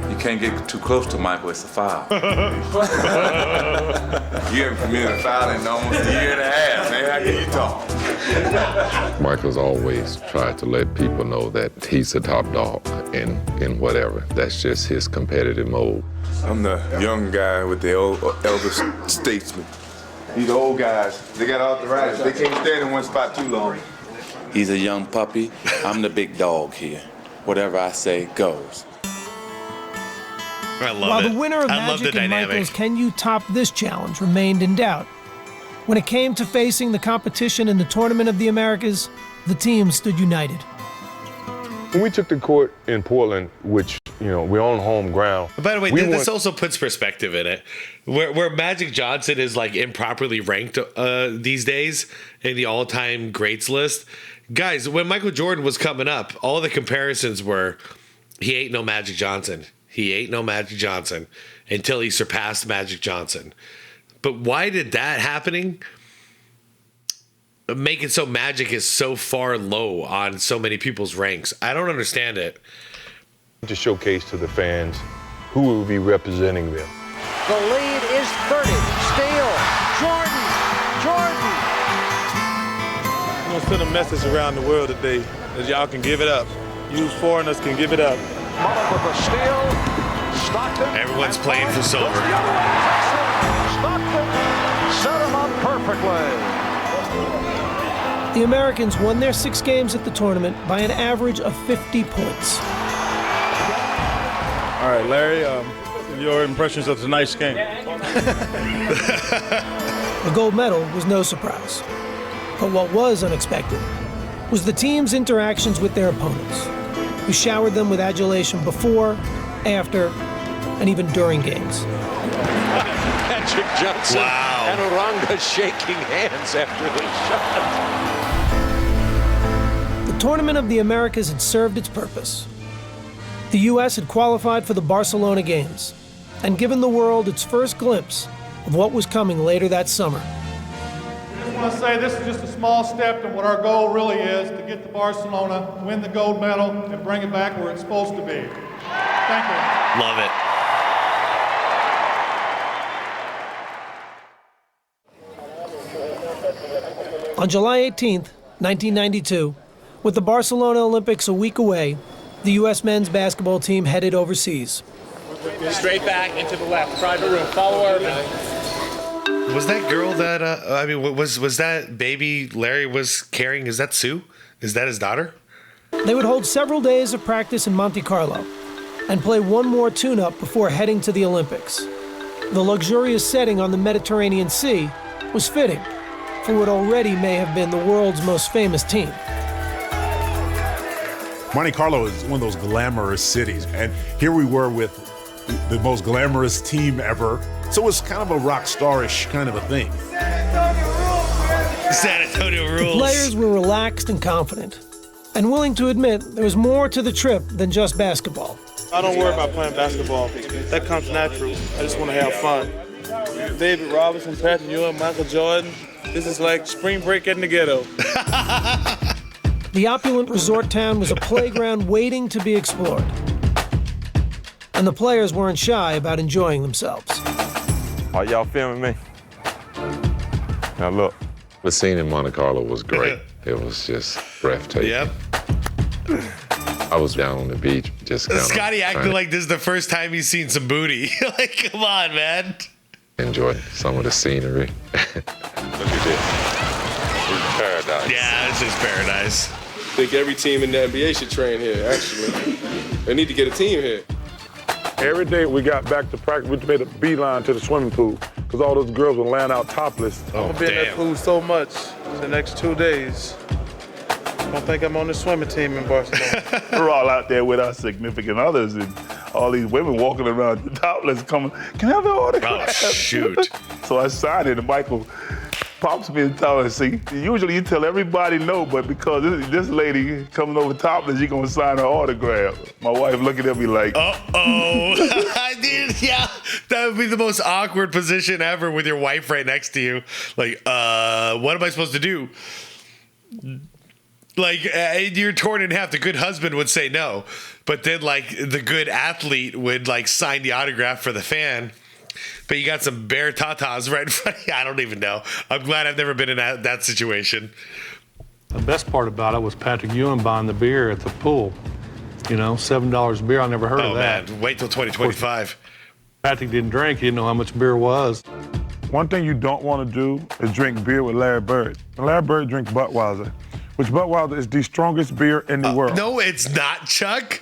You You can't get too close to Michael, it's a foul. You haven't committed a foul in almost a year and a half, man. How can you talk? Michael's always tried to let people know that he's the top dog in whatever. That's just his competitive mode. I'm the young guy with the elder statesman. These old guys, they got arthritis. They can't stand in one spot too long. He's a young puppy. I'm the big dog here. Whatever I say goes. I love While it. the winner of I love the Magic and dynamic. Michael's Can You Top This challenge remained in doubt, when it came to facing the competition in the Tournament of the Americas, the team stood united. When we took the court in Portland, which, you know, we're on home ground. By the way, this also puts perspective in it. Where Magic Johnson is like improperly ranked these days in the all-time greats list. Guys, when Michael Jordan was coming up, all the comparisons were, he ain't no Magic Johnson. He ain't no Magic Johnson until he surpassed Magic Johnson. But why did that happening make it so Magic is so far low on so many people's ranks? I don't understand it. To showcase to the fans who will be representing them. The lead is 30. Steele. Jordan. I'm going to send a message around the world today that y'all can give it up. You foreigners can give it up. Mullen with the steal. Stockton. Everyone's playing for silver. Stockton set him up perfectly. The Americans won their 6 games at the tournament by an average of 50 points. All right, Larry, your impressions of tonight's game. The gold medal was no surprise. But what was unexpected was the team's interactions with their opponents, who showered them with adulation before, after, and even during games. Magic Johnson and Oranga shaking hands after the shot. The Tournament of the Americas had served its purpose. The U.S. had qualified for the Barcelona Games and given the world its first glimpse of what was coming later that summer. I just want to say this is just a small step to what our goal really is, to get to Barcelona, win the gold medal, and bring it back where it's supposed to be. Thank you. Love it. On July 18th, 1992, with the Barcelona Olympics a week away, the U.S. men's basketball team headed overseas. Straight back into the left, private room, follow Irving. Was that girl that, was that baby Larry was carrying, is that Sue? Is that his daughter? They would hold several days of practice in Monte Carlo and play one more tune-up before heading to the Olympics. The luxurious setting on the Mediterranean Sea was fitting for what already may have been the world's most famous team. Monte Carlo is one of those glamorous cities, and here we were with the most glamorous team ever. So it's kind of a rock star-ish kind of a thing. San Antonio rules. The players were relaxed and confident, and willing to admit there was more to the trip than just basketball. I don't worry about playing basketball. That comes natural. I just want to have fun. David Robinson, Patrick Ewing, Michael Jordan. This is like spring break in the ghetto. The opulent resort town was a playground waiting to be explored. And the players weren't shy about enjoying themselves. Are y'all filming me? Now look. The scene in Monte Carlo was great. It was just breathtaking. Yep. I was down on the beach, just kind of Scotty acting like this is the first time he's seen some booty. Like, come on, man. enjoy some of the scenery. Look at this. This is paradise. Yeah, this is paradise. I think every team in the NBA should train here, actually. They need to get a team here. Every day we got back to practice, we made a beeline to the swimming pool because all those girls were laying out topless. I'm gonna be in that pool so much in the next 2 days. I don't think I'm on the swimming team in Barcelona. We're all out there with our significant others and all these women walking around topless coming, can I have an autograph? Oh, shoot. So I signed it and Michael pops me and tells me, see, usually you tell everybody no, but because this lady coming over topless, you're gonna sign her autograph. My wife looking at me like, uh-oh. Dude, yeah, that would be the most awkward position ever with your wife right next to you. Like, what am I supposed to do? Like, you're torn in half. The good husband would say no, but then, like, the good athlete would, like, sign the autograph for the fan. But you got some bear tatas right in front of you. I don't even know. I'm glad I've never been in that situation. The best part about it was Patrick Ewing buying the beer at the pool. You know, $7 a beer. I never heard of that. Oh, man. Wait till 2025. Patrick didn't drink. He didn't know how much beer was. One thing you don't want to do is drink beer with Larry Bird. And Larry Bird drinks Budweiser, which Budweiser is the strongest beer in the world. No, it's not, Chuck.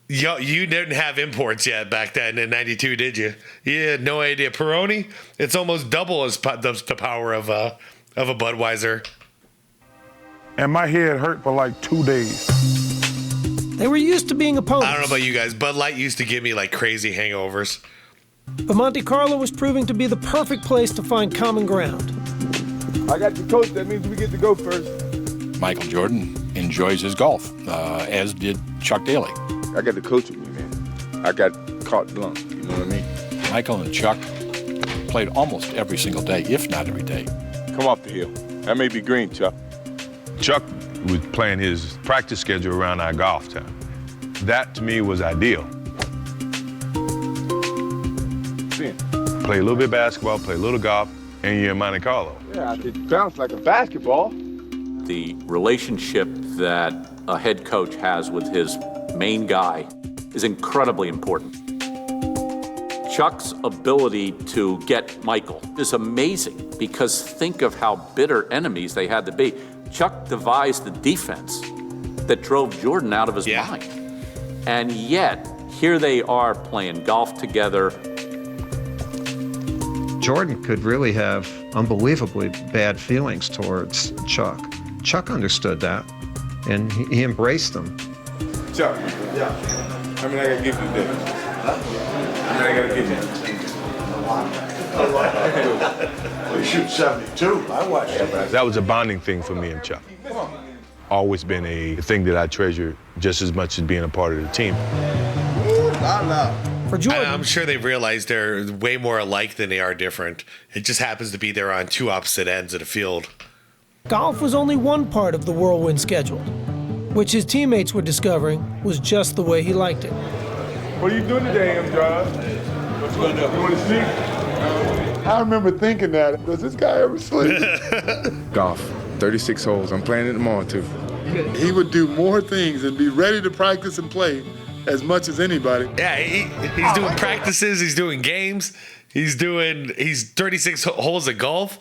Yo, you didn't have imports yet back then in '92, did you? You had no idea. Peroni, it's almost double as the power of a Budweiser. And my head hurt for like 2 days. They were used to being opponents. I don't know about you guys. Bud Light used to give me like crazy hangovers. But Monte Carlo was proving to be the perfect place to find common ground. I got the coach. That means we get to go first. Michael Jordan enjoys his golf, as did Chuck Daly. I got the coach with me, man. I got carte blanche, you know what I mean? Michael and Chuck played almost every single day, if not every day. Come off the hill. That may be green, Chuck. Chuck was playing his practice schedule around our golf time. That, to me, was ideal. Play a little bit of basketball, play a little golf, and you're in Monte Carlo. Yeah, it sounds like a basketball. The relationship that a head coach has with his main guy is incredibly important. Chuck's ability to get Michael is amazing because think of how bitter enemies they had to be. Chuck devised the defense that drove Jordan out of his mind. And yet, here they are playing golf together. Jordan could really have unbelievably bad feelings towards Chuck. Chuck understood that, and he embraced them. Chuck, how many I gotta give you today? How many I gotta give you? Well, you shoot 72. I watched that. That was a bonding thing for me and Chuck. Always been a thing that I treasure just as much as being a part of the team. For Jordan, I'm sure they've realized they're way more alike than they are different. It just happens to be they're on two opposite ends of the field. golf was only one part of the whirlwind schedule, which his teammates were discovering was just the way he liked it. What are you doing today, M-Drive? What you gonna do? You want to sleep? I remember thinking that. Does this guy ever sleep? Golf, 36 holes. I'm playing it tomorrow, too. He would do more things and be ready to practice and play as much as anybody. Yeah, he's doing practices, he's doing games, he's 36 holes of golf.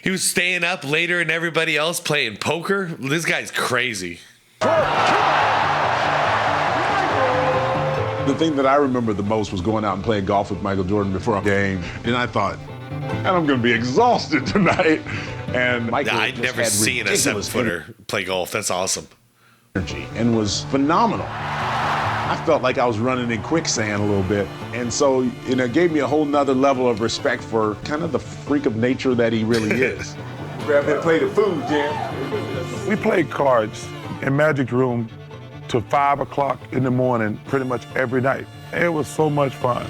He was staying up later than everybody else playing poker. This guy's crazy. The thing that I remember the most was going out and playing golf with Michael Jordan before a game. And I thought, and I'm going to be exhausted tonight. And Michael I'd never seen a 7-footer play golf. That's awesome. Energy and was phenomenal. I felt like I was running in quicksand a little bit. And so, it gave me a whole nother level of respect for kind of the freak of nature that he really is. Grab that plate of food, Jim. We played cards in Magic Room till 5 o'clock in the morning pretty much every night. It was so much fun.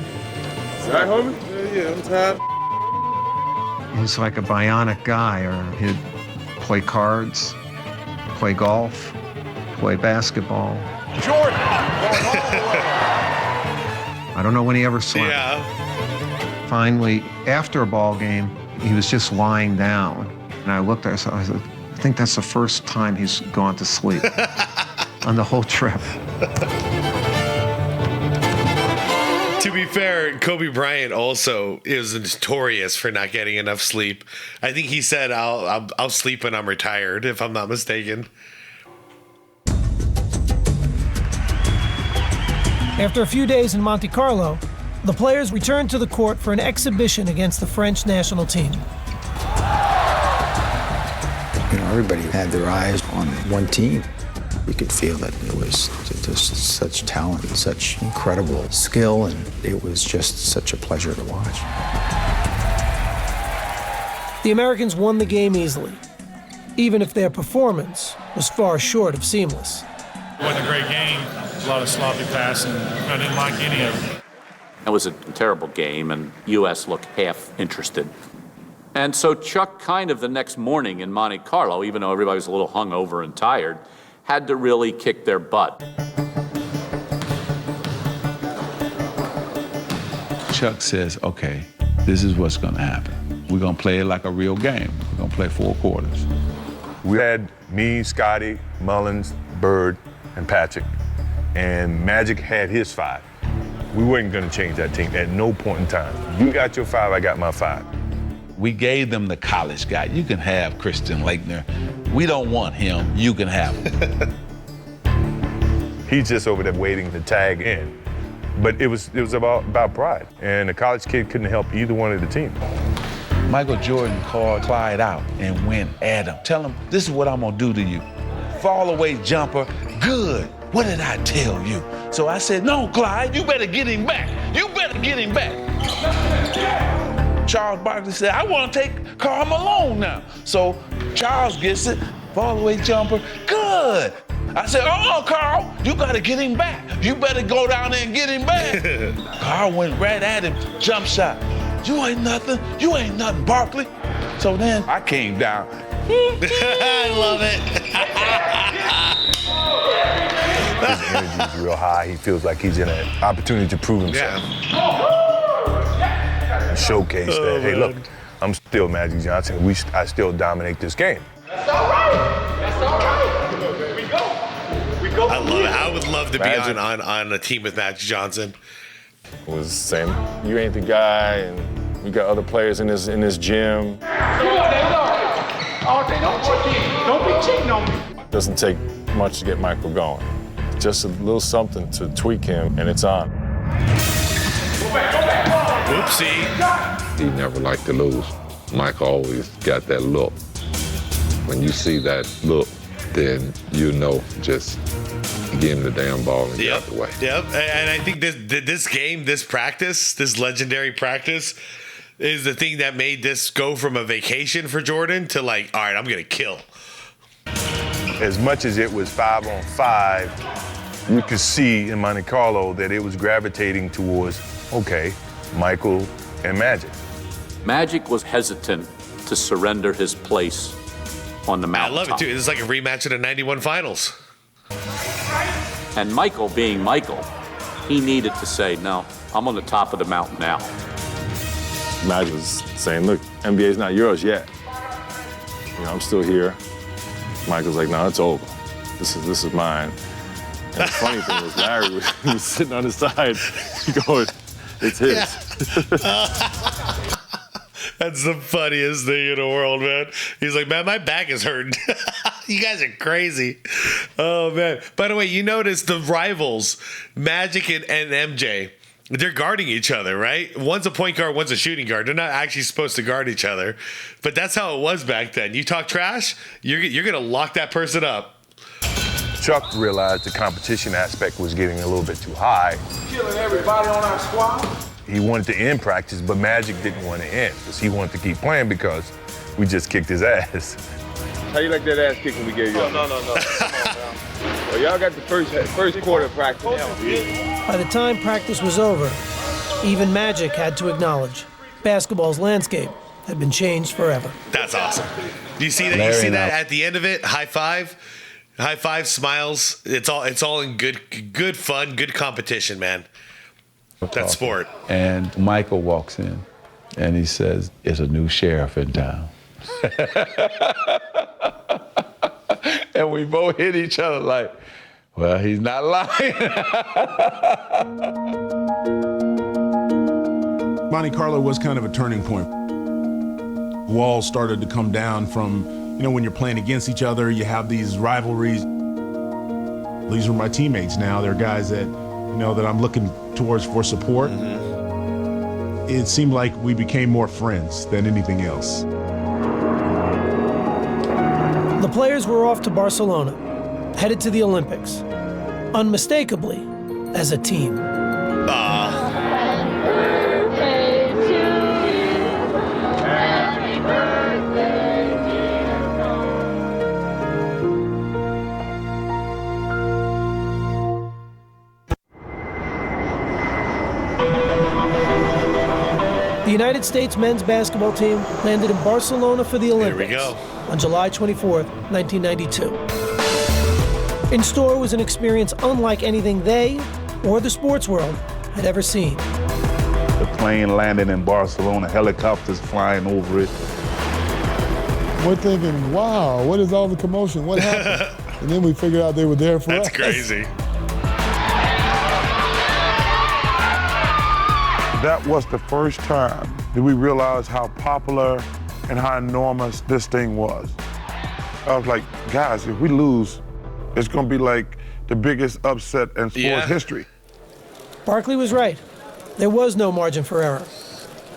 Right, homie? Yeah, I'm tired. He's like a bionic guy, or he'd play cards, play golf, play basketball. Jordan! I don't know when he ever slept. Yeah. Finally, after a ball game, he was just lying down. And I looked at him, I said, I think that's the first time he's gone to sleep on the whole trip. To be fair, Kobe Bryant also is notorious for not getting enough sleep. I think he said, I'll sleep when I'm retired, if I'm not mistaken. After a few days in Monte Carlo, the players returned to the court for an exhibition against the French national team. Everybody had their eyes on one team. You could feel that it was just such talent, such incredible skill, and it was just such a pleasure to watch. The Americans won the game easily, even if their performance was far short of seamless. It wasn't a great game. A lot of sloppy passing. I didn't like any of it. It was a terrible game, and U.S. looked half interested. And so Chuck kind of the next morning in Monte Carlo, even though everybody was a little hungover and tired, had to really kick their butt. Chuck says, okay, this is what's gonna happen. We're gonna play it like a real game. We're gonna play 4 quarters. We had me, Scotty, Mullins, Bird, and Patrick, and Magic had his 5. We weren't gonna change that team at no point in time. You got your 5, I got my 5. We gave them the college guy. You can have Christian Laettner. We don't want him, you can have him. He's just over there waiting to tag in. But it was about pride, and the college kid couldn't help either one of the teams. Michael Jordan called Clyde out and went at him. Tell him, this is what I'm gonna do to you. Fall away jumper, good. What did I tell you? So I said, no, Clyde, you better get him back. You better get him back. Charles Barkley said, I wanna take Karl Malone now. So Charles gets it, fall away jumper, good. I said, Carl, you gotta get him back. You better go down there and get him back. Carl went right at him, jump shot. You ain't nothing, Barkley. So then I came down. I love it. His energy is real high. He feels like he's in an opportunity to prove himself. And showcase that, hey, look, I'm still Magic Johnson. I still dominate this game. I love it. I would love to be on a team with Magic Johnson. Was saying, you ain't the guy, and we got other players in this gym. Don't be cheating on me. Doesn't take much to get Michael going. Just a little something to tweak him, and it's on. Oopsie. He never liked to lose. Mike always got that look. When you see that look, then you know, just give him the damn ball and get out the way. Yep, and I think this game, this practice, this legendary practice, is the thing that made this go from a vacation for Jordan to like, all right, I'm gonna kill. As much as it was 5-on-5, we could see in Monte Carlo that it was gravitating towards, okay, Michael and Magic. Magic was hesitant to surrender his place on the mountaintop. I love it too. It's like a rematch of the '91 finals. And Michael, being Michael, he needed to say, no, I'm on the top of the mountain now. Magic was saying, look, NBA's not yours yet. You know, I'm still here. Michael's like, no, it's over. This is mine. And the funny thing was Larry was sitting on the side going, it's his. That's the funniest thing in the world, man. He's like, man, my back is hurting. You guys are crazy. Oh, man. By the way, you notice the rivals, Magic and MJ, they're guarding each other, right? One's a point guard, one's a shooting guard. They're not actually supposed to guard each other. But that's how it was back then. You talk trash, you're going to lock that person up. Chuck realized the competition aspect was getting a little bit too high. Killing everybody on our squad. He wanted to end practice, but Magic didn't want to end because he wanted to keep playing because we just kicked his ass. How you like that ass kicking we gave you? No. Come on, man. Well, y'all got the first quarter of practice. By the time practice was over, even Magic had to acknowledge basketball's landscape had been changed forever. That's awesome. Do you see that? You see that at the end of it? High five, smiles. It's all in good fun, good competition, man. That's sport. And Michael walks in and he says, "It's a new sheriff in town." And we both hit each other like, well, he's not lying. Monte Carlo was kind of a turning point. Walls started to come down from, when you're playing against each other, you have these rivalries. These are my teammates now. They're guys that, that I'm looking towards for support. Mm-hmm. It seemed like we became more friends than anything else. The players were off to Barcelona, headed to the Olympics, unmistakably as a team. The The United States men's basketball team landed in Barcelona for the Olympics Here we go. on July 24th, 1992. In store was an experience unlike anything they or the sports world had ever seen. The plane landing in Barcelona, helicopters flying over it. We're thinking, wow, what is all the commotion? What happened? And then we figured out they were there for us. That's crazy. That was the first time that we realized how popular and how enormous this thing was. I was like, guys, if we lose, it's gonna be like the biggest upset in sports history. Barkley was right. There was no margin for error,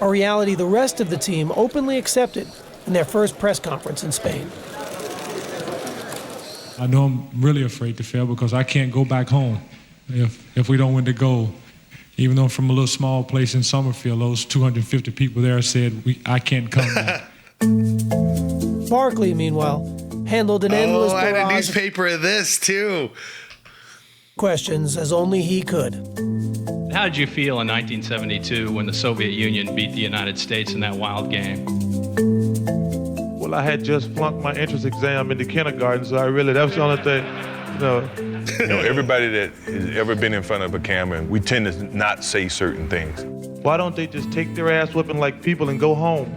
a reality the rest of the team openly accepted in their first press conference in Spain. I know I'm really afraid to fail because I can't go back home if we don't win the gold. Even though I'm from a little small place in Summerfield, those 250 people there said, I can't come back. Barkley, meanwhile, handled an endless I had a barrage newspaper of this, too. questions as only he could. How did you feel in 1972 when the Soviet Union beat the United States in that wild game? Well, I had just flunked my entrance exam in the kindergarten, so that was the only thing, You know, everybody that has ever been in front of a camera, we tend to not say certain things. Why don't they just take their ass whipping like people and go home?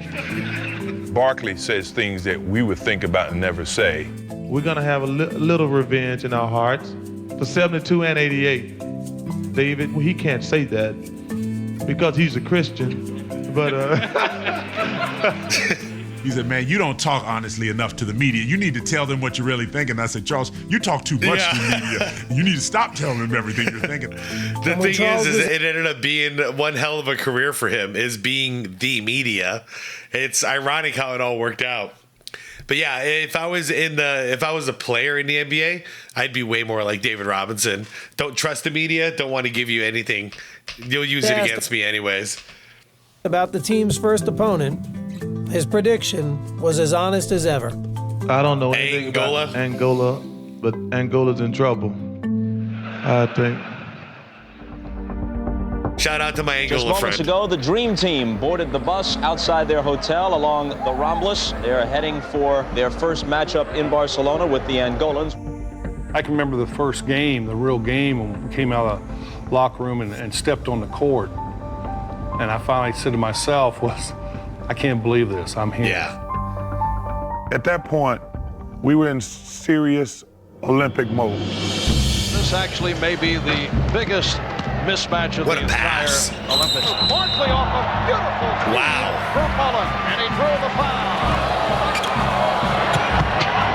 Barkley says things that we would think about and never say. We're gonna have a little revenge in our hearts for 72 and 88. David, he can't say that because he's a Christian, but He said, man, you don't talk honestly enough to the media. You need to tell them what you're really thinking. I said, Charles, you talk too much to the media. You need to stop telling them everything you're thinking. The thing is it ended up being one hell of a career for him, is being the media. It's ironic how it all worked out. But yeah, if I was a player in the NBA, I'd be way more like David Robinson. Don't trust the media. Don't want to give you anything. You'll use it against me anyways. About the team's first opponent, his prediction was as honest as ever. I don't know anything about Angola, but Angola's in trouble, I think. Shout out to my Just Angola moments friend. ago, the Dream Team boarded the bus outside their hotel along the Ramblas. They're heading for their first matchup in Barcelona with the Angolans. I can remember the first game, the real game, when we came out of the locker room and stepped on the court. And I finally said to myself, I can't believe this, I'm here. Yeah. At that point, we were in serious Olympic mode. This actually may be the biggest mismatch of the entire Olympics. Barkley off a beautiful wow from Mullen, and he drew the foul.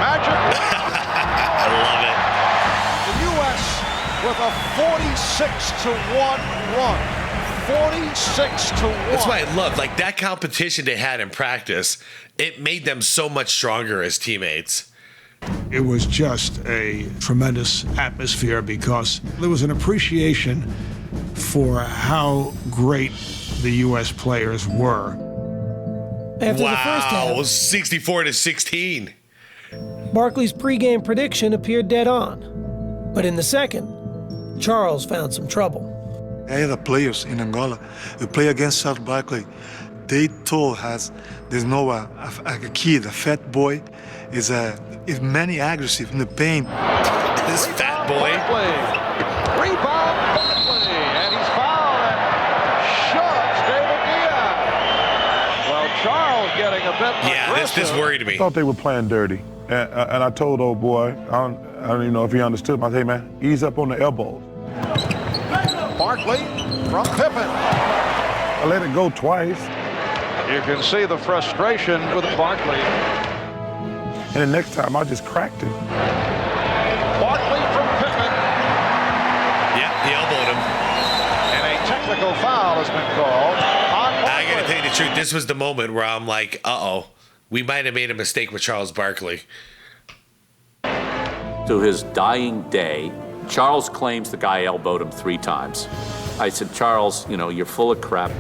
Magic. I love it. The U.S. with a 46-1 run. 46-1. That's why I love, like, that competition they had in practice. It made them so much stronger as teammates. It was just a tremendous atmosphere because there was an appreciation for how great the U.S. players were. After the first half, 64-16. Barkley's pregame prediction appeared dead on. But in the second, Charles found some trouble. I had the players in Angola who play against South Barkley. They told us there's no a kid, a fat boy, is many aggressive in the paint. This fat boy. Rebound Barkley, and he's fouled and shoves David Diaz. Well, Charles getting a bit aggressive. This worried me. I thought they were playing dirty. And I told old boy, I don't even know if he understood. I said, hey man, ease up on the elbows. Barkley from Pippen. I let it go twice. You can see the frustration with Barkley. And the next time I just cracked him. Barkley from Pippen. Yeah, he elbowed him. And a technical foul has been called on Barkley. I gotta tell you the truth, this was the moment where I'm like, uh-oh, we might have made a mistake with Charles Barkley. To his dying day, Charles claims the guy elbowed him 3 times. I said, Charles, you're full of crap.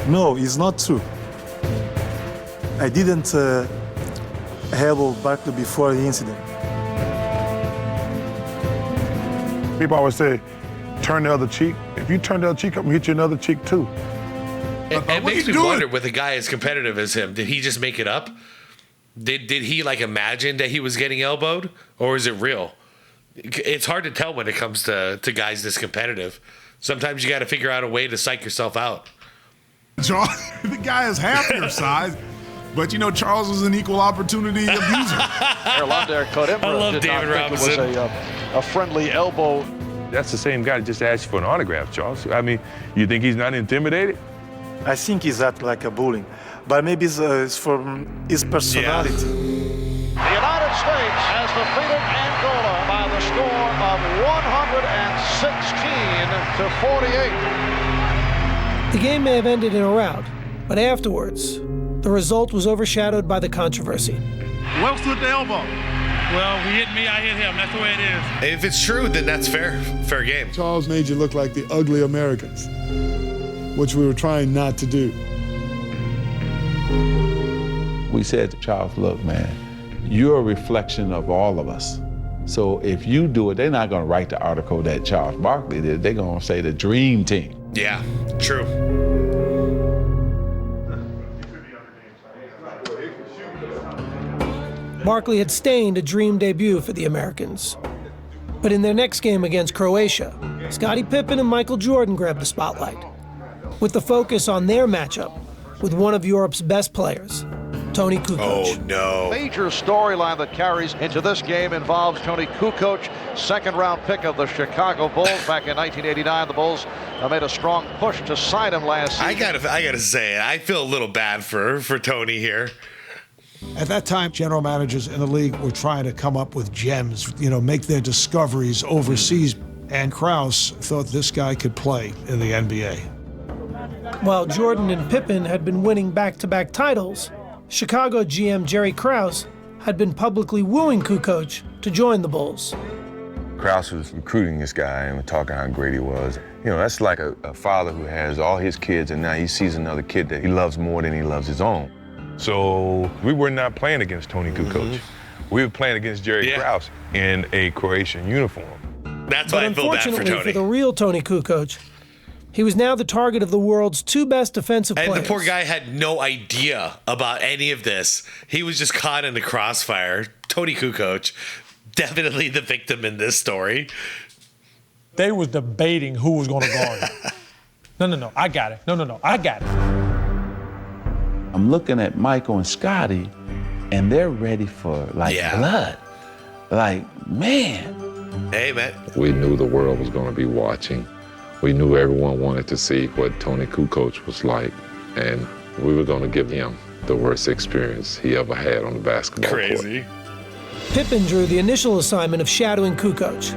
No, it's not true. I didn't elbow Barkley before the incident. People always say, turn the other cheek. If you turn the other cheek up, I'm gonna hit you another cheek too. It makes me wonder with a guy as competitive as him, did he just make it up? Did he like imagine that he was getting elbowed, or is it real? It's hard to tell when it comes to guys this competitive. Sometimes you got to figure out a way to psych yourself out. Charles, the guy is half your size, but you know Charles was an equal opportunity abuser. I love David Robinson. It was a friendly elbow. That's the same guy that just asked you for an autograph, Charles. I mean, you think he's not intimidated? I think he's act like a bullying, but maybe it's from his personality. The United States has defeated Angola by the score of 116 to 48. The game may have ended in a rout, but afterwards, the result was overshadowed by the controversy. Well stood the elbow. Well, he hit me, I hit him. That's the way it is. If it's true, then that's fair. Fair game. Charles made you look like the ugly Americans, which we were trying not to do. We said to Charles, look, man, you're a reflection of all of us. So if you do it, they're not going to write the article that Charles Barkley did. They're going to say the dream team. Yeah, true. Barkley had stained a dream debut for the Americans. But in their next game against Croatia, Scottie Pippen and Michael Jordan grabbed the spotlight, with the focus on their matchup with one of Europe's best players, Tony Kukoc. Oh, no. Major storyline that carries into this game involves Tony Kukoc, second-round pick of the Chicago Bulls. Back in 1989, the Bulls made a strong push to sign him last season. I gotta say, I feel a little bad for Tony here. At that time, general managers in the league were trying to come up with gems, make their discoveries overseas. And Krause thought this guy could play in the NBA. While Jordan and Pippen had been winning back-to-back titles, Chicago GM Jerry Krause had been publicly wooing Kukoc to join the Bulls. Krause was recruiting this guy and talking how great he was. That's like a father who has all his kids and now he sees another kid that he loves more than he loves his own. So we were not playing against Tony Kukoc. We were playing against Jerry Krause in a Croatian uniform. That's why I feel bad for Unfortunately Tony. for the real Tony Kukoc, he was now the target of the world's two best defensive players. And the poor guy had no idea about any of this. He was just caught in the crossfire. Tony Kukoc, definitely the victim in this story. They was debating who was going to guard him. No, I got it. No, I got it. I'm looking at Michael and Scottie, and they're ready for, blood. Man. Hey, man. We knew the world was going to be watching. We knew everyone wanted to see what Tony Kukoc was like, and we were going to give him the worst experience he ever had on the basketball court. Crazy. Pippen drew the initial assignment of shadowing Kukoc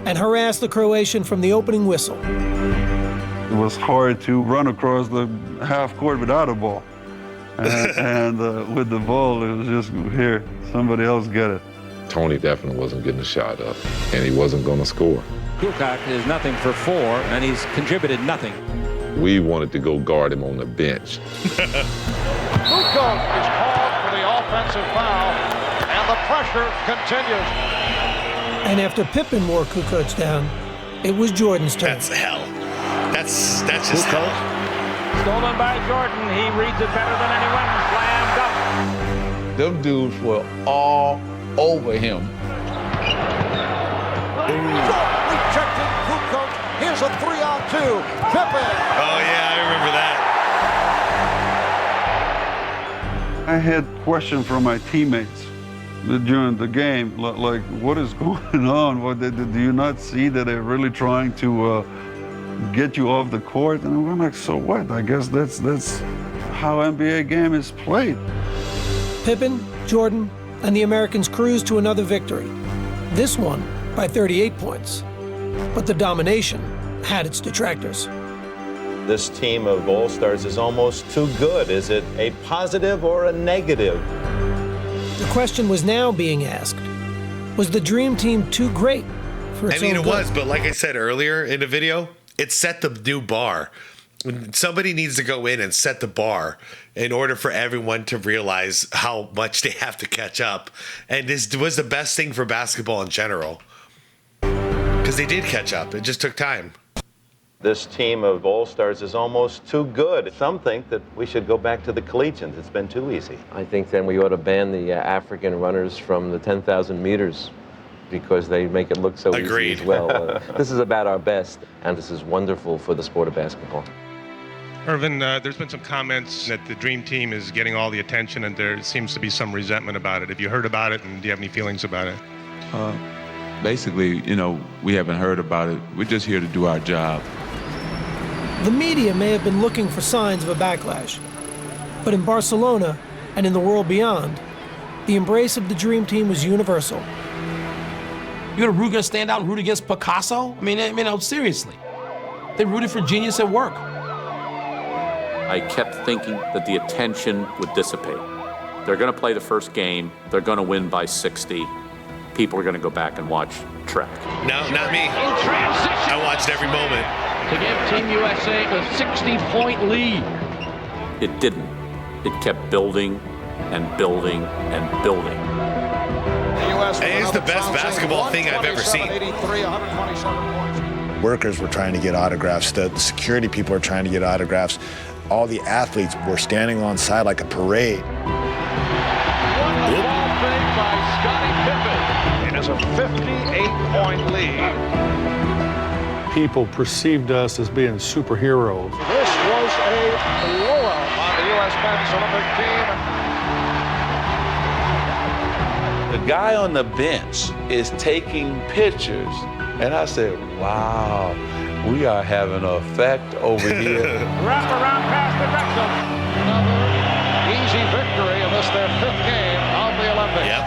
and harassed the Croatian from the opening whistle. It was hard to run across the half court without a ball. And with the ball, it was just, here, somebody else get it. Tony definitely wasn't getting a shot up, and he wasn't going to score. Kukoc is nothing for 4, and he's contributed nothing. We wanted to go guard him on the bench. Kukoc is called for the offensive foul, and the pressure continues. And after Pippen wore Kukoc down, it was Jordan's turn. That's hell. That's just hell. Stolen by Jordan. He reads it better than anyone. Slammed up. Them dudes were all over him. Rejecting Kukoc. Here's a 3-on-2. Pippen. Oh, yeah, I remember that. I had questions from my teammates during the game, like, what is going on? Do you not see that they're really trying to get you off the court? And I'm like, so what? I guess that's how NBA game is played. Pippen, Jordan, and the Americans cruised to another victory. This one by 38 points. But the domination had its detractors. This team of All-Stars is almost too good. Is it a positive or a negative? The question was now being asked, was the Dream Team too great for its own it good? was, but like I said earlier in the video, it set the new bar. Somebody needs to go in and set the bar in order for everyone to realize how much they have to catch up. And this was the best thing for basketball in general. Because they did catch up. It just took time. This team of all-stars is almost too good. Some think that we should go back to the collegians. It's been too easy. I think then we ought to ban the African runners from the 10,000 meters because they make it look so easy as well. This is about our best, and this is wonderful for the sport of basketball. Irvin, there's been some comments that the Dream Team is getting all the attention and there seems to be some resentment about it. Have you heard about it and do you have any feelings about it? Basically, you know, we haven't heard about it. We're just here to do our job. The media may have been looking for signs of a backlash, but in Barcelona and in the world beyond, the embrace of the Dream Team was universal. You're gonna root, stand out and root against Picasso? I mean, seriously. They rooted for genius at work. I kept thinking that the attention would dissipate. They're going to play the first game. They're going to win by 60. People are going to go back and watch track. No, not me. I watched every moment. To give Team USA a 60-point lead. It didn't. It kept building and building and building. It's the best basketball thing I've ever seen. Workers were trying to get autographs. The security people are trying to get autographs. All the athletes were standing on side like a parade. Ball fake by Scottie Pippen. It is a 58-point lead. People perceived us as being superheroes. This was a blowout on the U.S. men's Olympic team. The guy on the bench is taking pictures, and I said, wow, we are having an effect over here. Wrap around past the Wrexham. Another easy victory in this, their 5th game of the Olympics. Yep.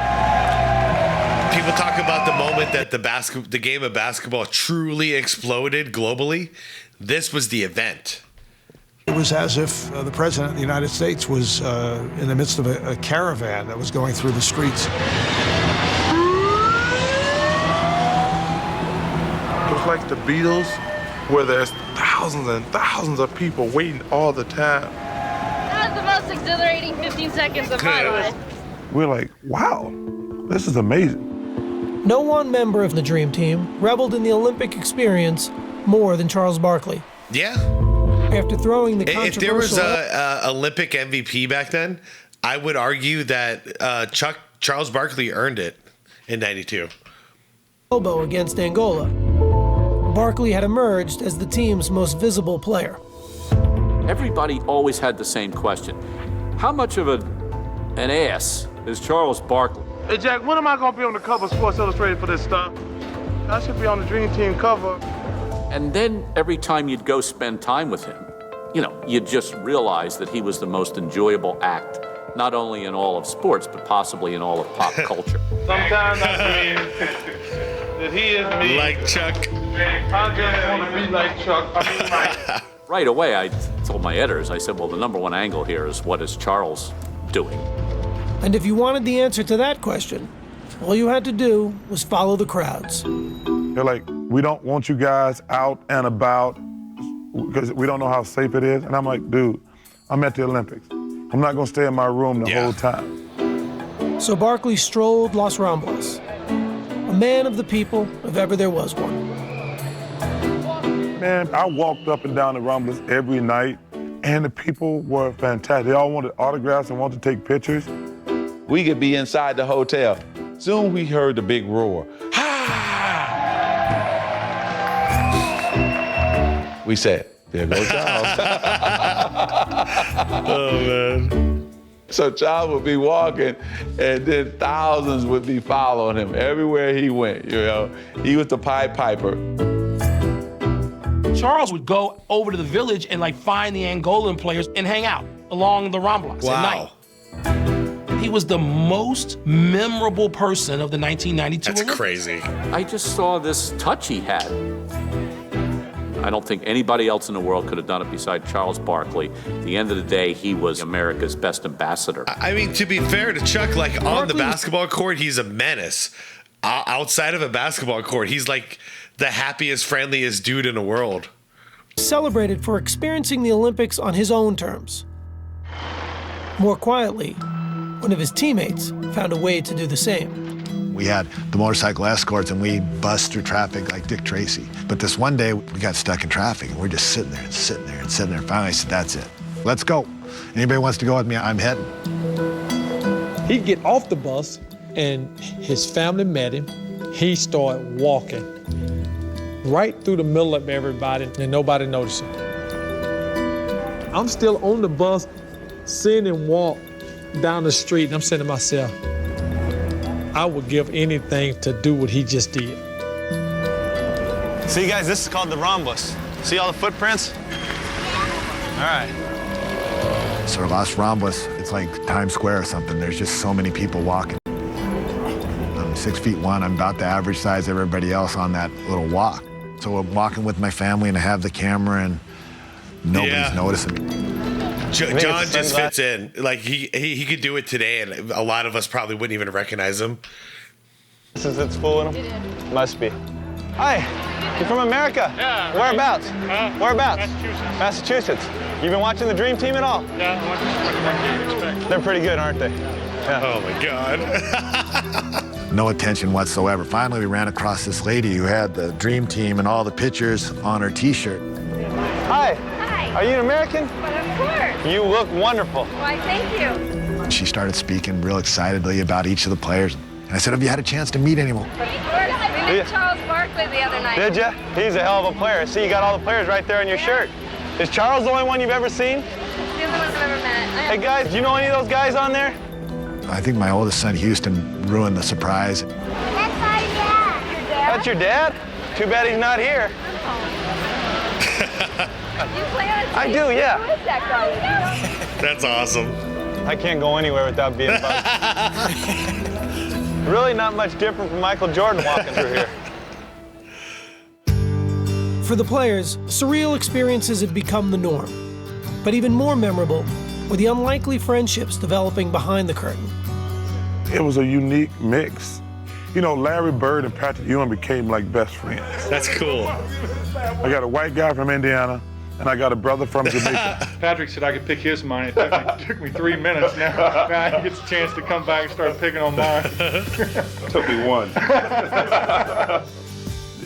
People talk about the moment that the game of basketball truly exploded globally. This was the event. It was as if the President of the United States was in the midst of a caravan that was going through the streets. It was like the Beatles, where there's thousands and thousands of people waiting all the time. That was the most exhilarating 15 seconds of my life. We're like, wow, this is amazing. No one member of the Dream Team reveled in the Olympic experience more than Charles Barkley. Yeah. After throwing the controversial... If there was a Olympic MVP back then, I would argue that Charles Barkley earned it in '92. ...elbow against Angola, Barkley had emerged as the team's most visible player. Everybody always had the same question. How much of an ass is Charles Barkley? Hey, Jack, when am I going to be on the cover of Sports Illustrated for this stuff? I should be on the Dream Team cover. And then every time you'd go spend time with him, you know, you'd just realize that he was the most enjoyable act, not only in all of sports, but possibly in all of pop culture. Sometimes I dream that he is me. Like Chuck. I just want to be like Chuck. Right away, I told my editors, I said, well, the #1 angle here is what is Charles doing? And if you wanted the answer to that question, all you had to do was follow the crowds. They're like, we don't want you guys out and about because we don't know how safe it is. And I'm like, dude, I'm at the Olympics. I'm not going to stay in my room the whole time. So Barkley strolled Los Ramblas, a man of the people if ever there was one. Man, I walked up and down the Ramblas every night, and the people were fantastic. They all wanted autographs and wanted to take pictures. We could be inside the hotel. Soon we heard the big roar. We said, there goes Charles. Oh, man. So Charles would be walking, and then thousands would be following him everywhere he went, you know. He was the Pied Piper. Charles would go over to the village and like find the Angolan players and hang out along the Ramblas at night. He was the most memorable person of the 1992 Olympics. That's crazy. I just saw this touch he had. I don't think anybody else in the world could have done it besides Charles Barkley. At the end of the day, he was America's best ambassador. I mean, to be fair to Chuck, like on the basketball court, he's a menace. Outside of a basketball court, he's like the happiest, friendliest dude in the world. Celebrated for experiencing the Olympics on his own terms. More quietly, one of his teammates found a way to do the same. We had the motorcycle escorts, and we bust through traffic like Dick Tracy. But this one day, we got stuck in traffic, and we're just sitting there and sitting there and sitting there. Finally, I said, that's it. Let's go. Anybody wants to go with me, I'm heading. He'd get off the bus, and his family met him. He started walking right through the middle of everybody, and nobody noticed him. I'm still on the bus, seeing him walk down the street, and I'm saying to myself, I would give anything to do what he just did. See, guys, this is called the Rhombus. See all the footprints? All right. So Los Rhombus, it's like Times Square or something. There's just so many people walking. I'm 6'1". I'm about the average size of everybody else on that little walk. So I'm walking with my family, and I have the camera, and nobody's noticing. John just fits in. Like he could do it today, and a lot of us probably wouldn't even recognize him. Since it's fooling him? Must be. Hi, you from America? Yeah. Whereabouts? Whereabouts? Massachusetts. Massachusetts. You been watching the Dream Team at all? Yeah, I watched expect. They're pretty good, aren't they? Yeah. Oh my God. No attention whatsoever. Finally, we ran across this lady who had the Dream Team and all the pictures on her T-shirt. Hi. Hi. Are you an American? But of course. You look wonderful. Why, thank you. She started speaking real excitedly about each of the players. And I said, have you had a chance to meet anyone? We met Charles Barkley the other night. Did ya? He's a hell of a player. See, you got all the players right there on your shirt. Is Charles the only one you've ever seen? He's the only one I've ever met. Hey, guys, do you know any of those guys on there? I think my oldest son, Houston, ruined the surprise. That's my dad. Your dad? That's your dad? Too bad he's not here. You play on a team? I do, yeah. Who is that guy? That's awesome. I can't go anywhere without being buzzed. Really not much different from Michael Jordan walking through here. For the players, surreal experiences had become the norm. But even more memorable were the unlikely friendships developing behind the curtain. It was a unique mix. You know, Larry Bird and Patrick Ewing became like best friends. That's cool. I got a white guy from Indiana, and I got a brother from Jamaica. Patrick said I could pick his mind. It took me 3 minutes. Now he gets a chance to come back and start picking on mine. Took me one.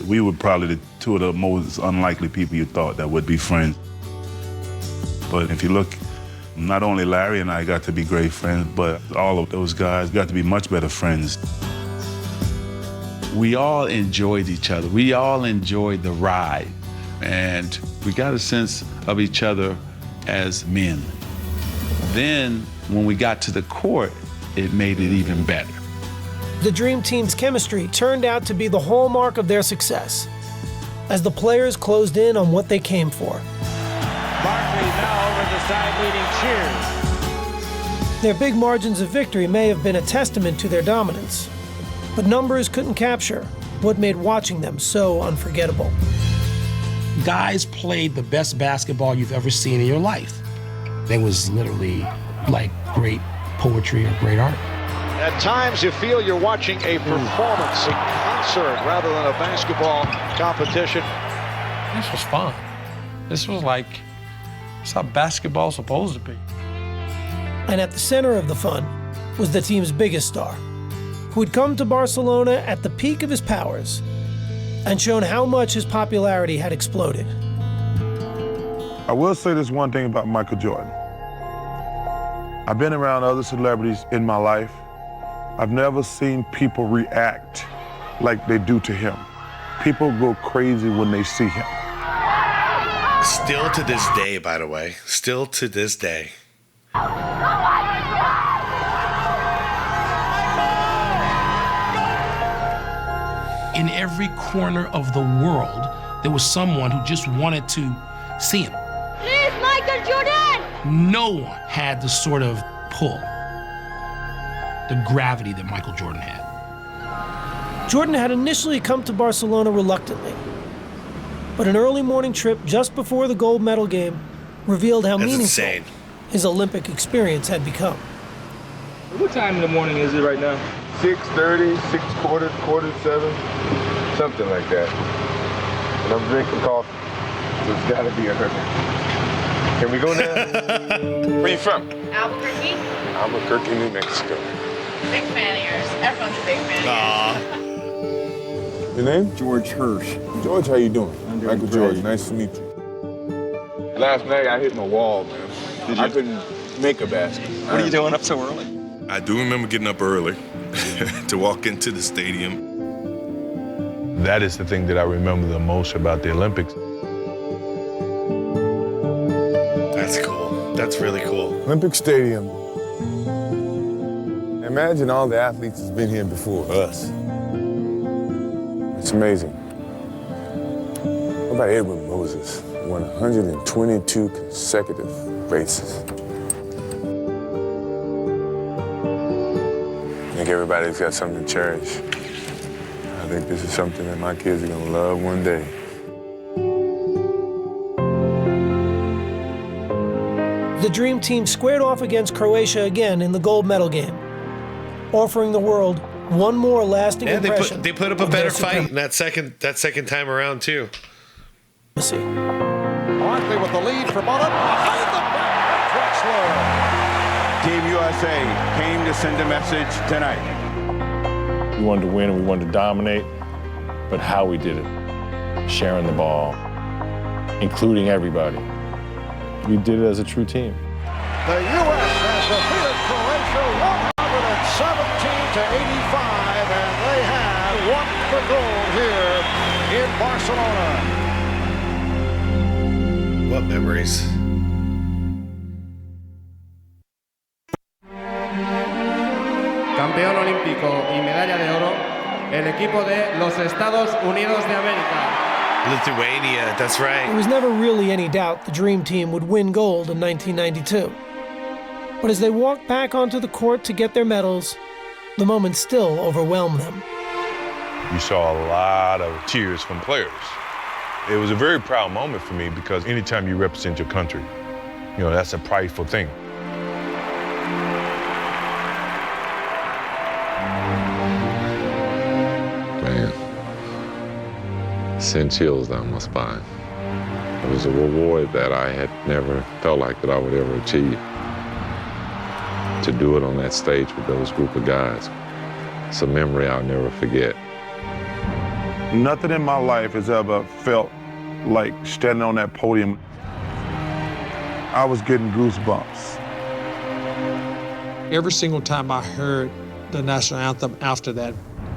We were probably the two of the most unlikely people you thought that would be friends. But if you look, not only Larry and I got to be great friends, but all of those guys got to be much better friends. We all enjoyed each other. We all enjoyed the ride. And we got a sense of each other as men. Then, when we got to the court, it made it even better. The Dream Team's chemistry turned out to be the hallmark of their success, as the players closed in on what they came for. Barkley now over the side leading cheers. Their big margins of victory may have been a testament to their dominance, but numbers couldn't capture what made watching them so unforgettable. Guys played the best basketball you've ever seen in your life. It was literally like great poetry or great art. At times you feel you're watching a performance, a concert, rather than a basketball competition. This was fun. This was like, it's how basketball's supposed to be. And at the center of the fun was the team's biggest star, who had come to Barcelona at the peak of his powers and shown how much his popularity had exploded. I will say this one thing about Michael Jordan. I've been around other celebrities in my life. I've never seen people react like they do to him. People go crazy when they see him. Still to this day, by the way. Still to this day. In every corner of the world, there was someone who just wanted to see him. Please, Michael Jordan! No one had the sort of pull, the gravity that Michael Jordan had. Jordan had initially come to Barcelona reluctantly, but an early morning trip just before the gold medal game revealed how meaningful his Olympic experience had become. What time in the morning is it right now? 6:30, 6:45, 7, something like that. And I'm drinking coffee, so it's gotta be a hurry. Can we go now? Where you from? Albuquerque. Albuquerque, New Mexico. Big fan of yours. Everyone's a big fan of yours. Your name? George Hirsch. George, how you doing? I'm doing Michael George, nice to meet you. Last night I hit my wall, man. Did you? I couldn't make a basket. What are you doing up so early? I do remember getting up early to walk into the stadium. That is the thing that I remember the most about the Olympics. That's cool. That's really cool. Olympic Stadium. Imagine all the athletes that's been here before us. It's amazing. What about Edwin Moses? Won 122 consecutive races. I think everybody's got something to cherish. I think this is something that my kids are gonna love one day. The Dream Team squared off against Croatia again in the gold medal game, offering the world one more lasting impression. They put up a better fight in that second time around too. Let's see. Barkley with the lead for Mullen. Behind the back, Drexler. Team USA came to send a message tonight. We wanted to win and we wanted to dominate, but how we did it, sharing the ball, including everybody. We did it as a true team. The U.S. has defeated Croatia 117 to 85, and they have won the gold here in Barcelona. What memories? Campeón olímpico y medalla de oro, el equipo de los Estados Unidos de América. Lithuania, that's right. There was never really any doubt the Dream Team would win gold in 1992. But as they walked back onto the court to get their medals, the moment still overwhelmed them. You saw a lot of tears from players. It was a very proud moment for me because anytime you represent your country, you know, that's a prideful thing. Man, sent chills down my spine. It was a reward that I had never felt like that I would ever achieve. To do it on that stage with those group of guys, it's a memory I'll never forget. Nothing in my life has ever felt like standing on that podium. I was getting goosebumps. Every single time I heard the national anthem after that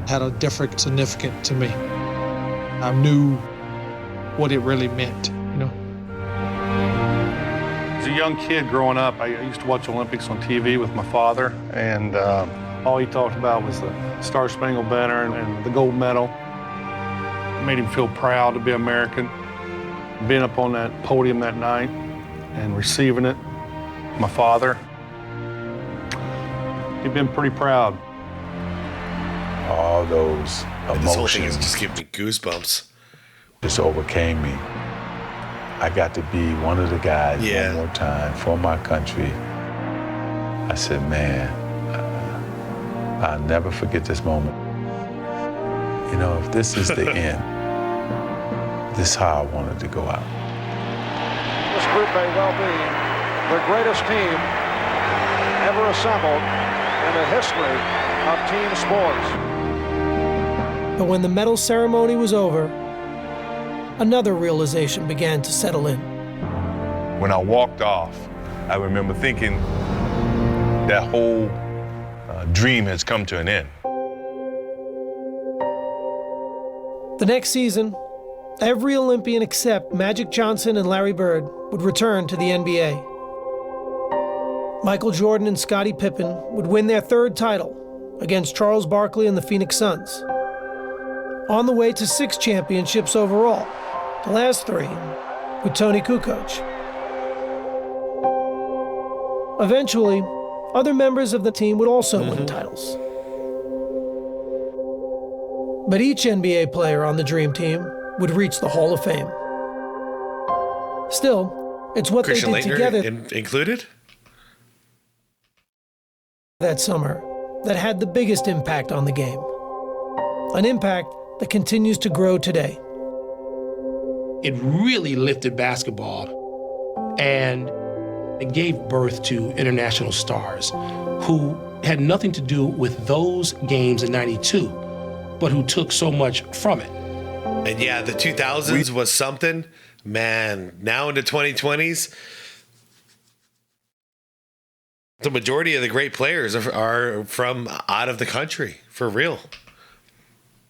had a different significance to me. I knew what it really meant, you know. As a young kid growing up, I used to watch Olympics on TV with my father, and all he talked about was the Star Spangled Banner and the gold medal. It made him feel proud to be American. Being up on that podium that night and receiving it, my father, he'd been pretty proud. All those emotions. This whole thing is just giving me goosebumps. Just overcame me. I got to be one of the guys one more time for my country. I said, man, I'll never forget this moment. You know, if this is the end, this is how I wanted to go out. This group may well be the greatest team ever assembled in the history of team sports. But when the medal ceremony was over, another realization began to settle in. When I walked off, I remember thinking that whole dream has come to an end. The next season, every Olympian except Magic Johnson and Larry Bird would return to the NBA. Michael Jordan and Scottie Pippen would win their third title against Charles Barkley and the Phoenix Suns. On the way to 6 championships overall, the last 3 with Tony Kukoc. Eventually, other members of the team would also win titles. But each NBA player on the Dream Team would reach the Hall of Fame. Still, it's what Christian they did Laettner together included that summer that had the biggest impact on the game. An impact that continues to grow today. It really lifted basketball, and it gave birth to international stars who had nothing to do with those games in '92, but who took so much from it. And yeah, the 2000s was something. Man, now into 2020s, the majority of the great players are from out of the country, for real.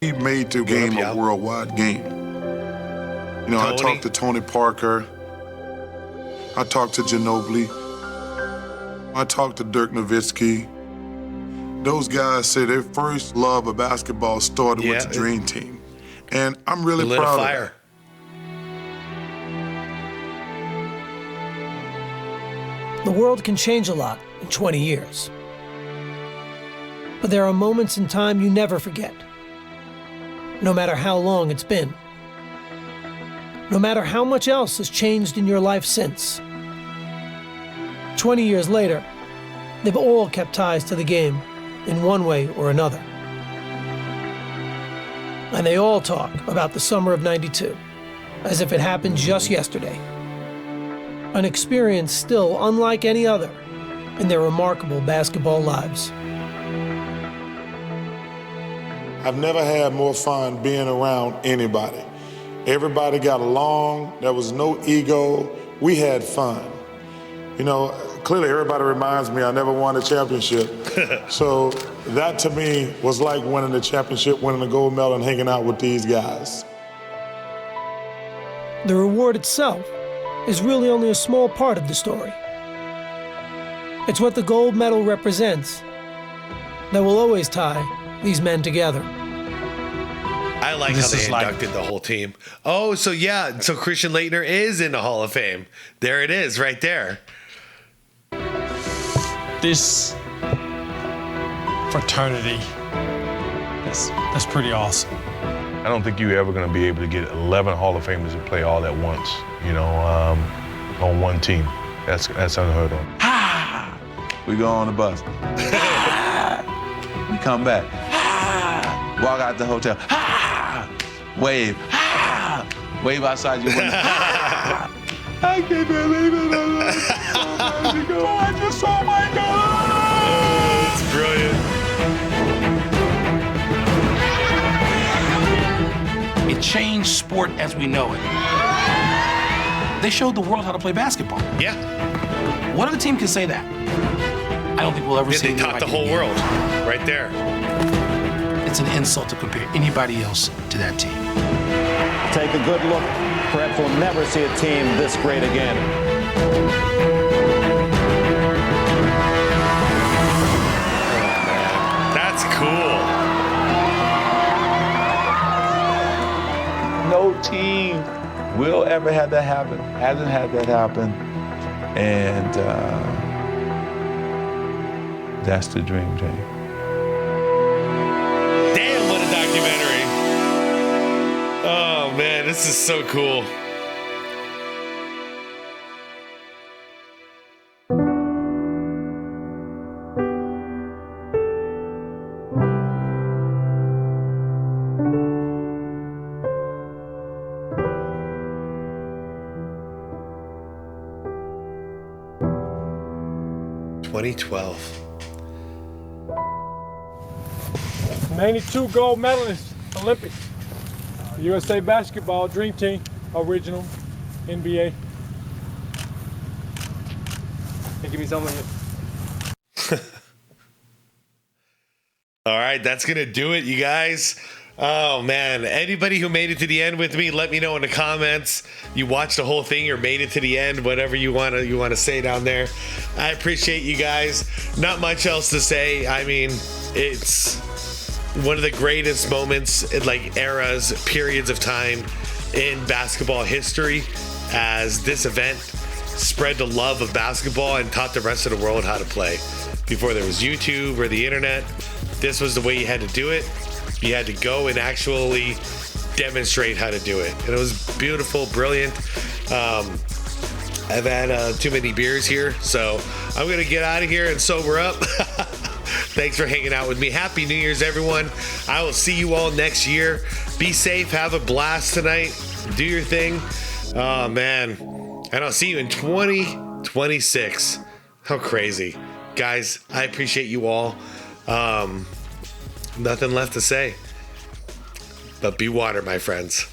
He made the game a worldwide game. You know, I talked to Tony Parker. I talked to Ginobili. I talked to Dirk Nowitzki. Those guys say their first love of basketball started with the Dream Team. And I'm really proud of that. The world can change a lot in 20 years. But there are moments in time you never forget, no matter how long it's been. No matter how much else has changed in your life since. 20 years later, they've all kept ties to the game in one way or another. And they all talk about the summer of '92 as if it happened just yesterday. An experience still unlike any other in their remarkable basketball lives. I've never had more fun being around anybody. Everybody got along. There was no ego. We had fun. You know, clearly everybody reminds me I never won a championship. So that to me was like winning the championship, winning the gold medal, and hanging out with these guys. The reward itself is really only a small part of the story. It's what the gold medal represents that will always tie these men together. I like how they inducted the whole team. Oh, so yeah, so Christian Laettner is in the Hall of Fame. There it is, right there. This fraternity, that's pretty awesome. I don't think you're ever going to be able to get 11 Hall of Famers to play all at once, you know, on one team. That's unheard of. Ha! We go on the bus. Ha! We come back. Ha! Walk out the hotel. Ha! Wave. Ha! Wave outside your window. Ha! I can't believe it. I just saw my God. Oh, it's brilliant. It changed sport as we know it. They showed the world how to play basketball. Yeah. What other team can say that? I don't think we'll ever see. They taught the whole world right there. It's an insult to compare anybody else to that team. Take a good look. Perhaps we'll never see a team this great again. That's cool. No team will ever have that happen, hasn't had that happen, and that's the dream team. Damn, what a documentary. Oh man, this is so cool. '92 gold medalist, Olympics. USA basketball, Dream Team, original, NBA. Hey, give me some of it. All right, that's going to do it, you guys. Oh, man. Anybody who made it to the end with me, let me know in the comments. You watched the whole thing or made it to the end, whatever you want to say down there. I appreciate you guys. Not much else to say. I mean, it's one of the greatest moments, like eras, periods of time in basketball history, as this event spread the love of basketball and taught the rest of the world how to play. Before there was YouTube or the internet, this was the way you had to do it. You had to go and actually demonstrate how to do it. And it was beautiful, brilliant. I've had too many beers here, so I'm going to get out of here and sober up. Thanks for hanging out with me. Happy New Year's, everyone. I will see you all next year. Be safe. Have a blast tonight. Do your thing. Oh, man. And I'll see you in 2026. How crazy. Guys, I appreciate you all. Nothing left to say. But be water, my friends.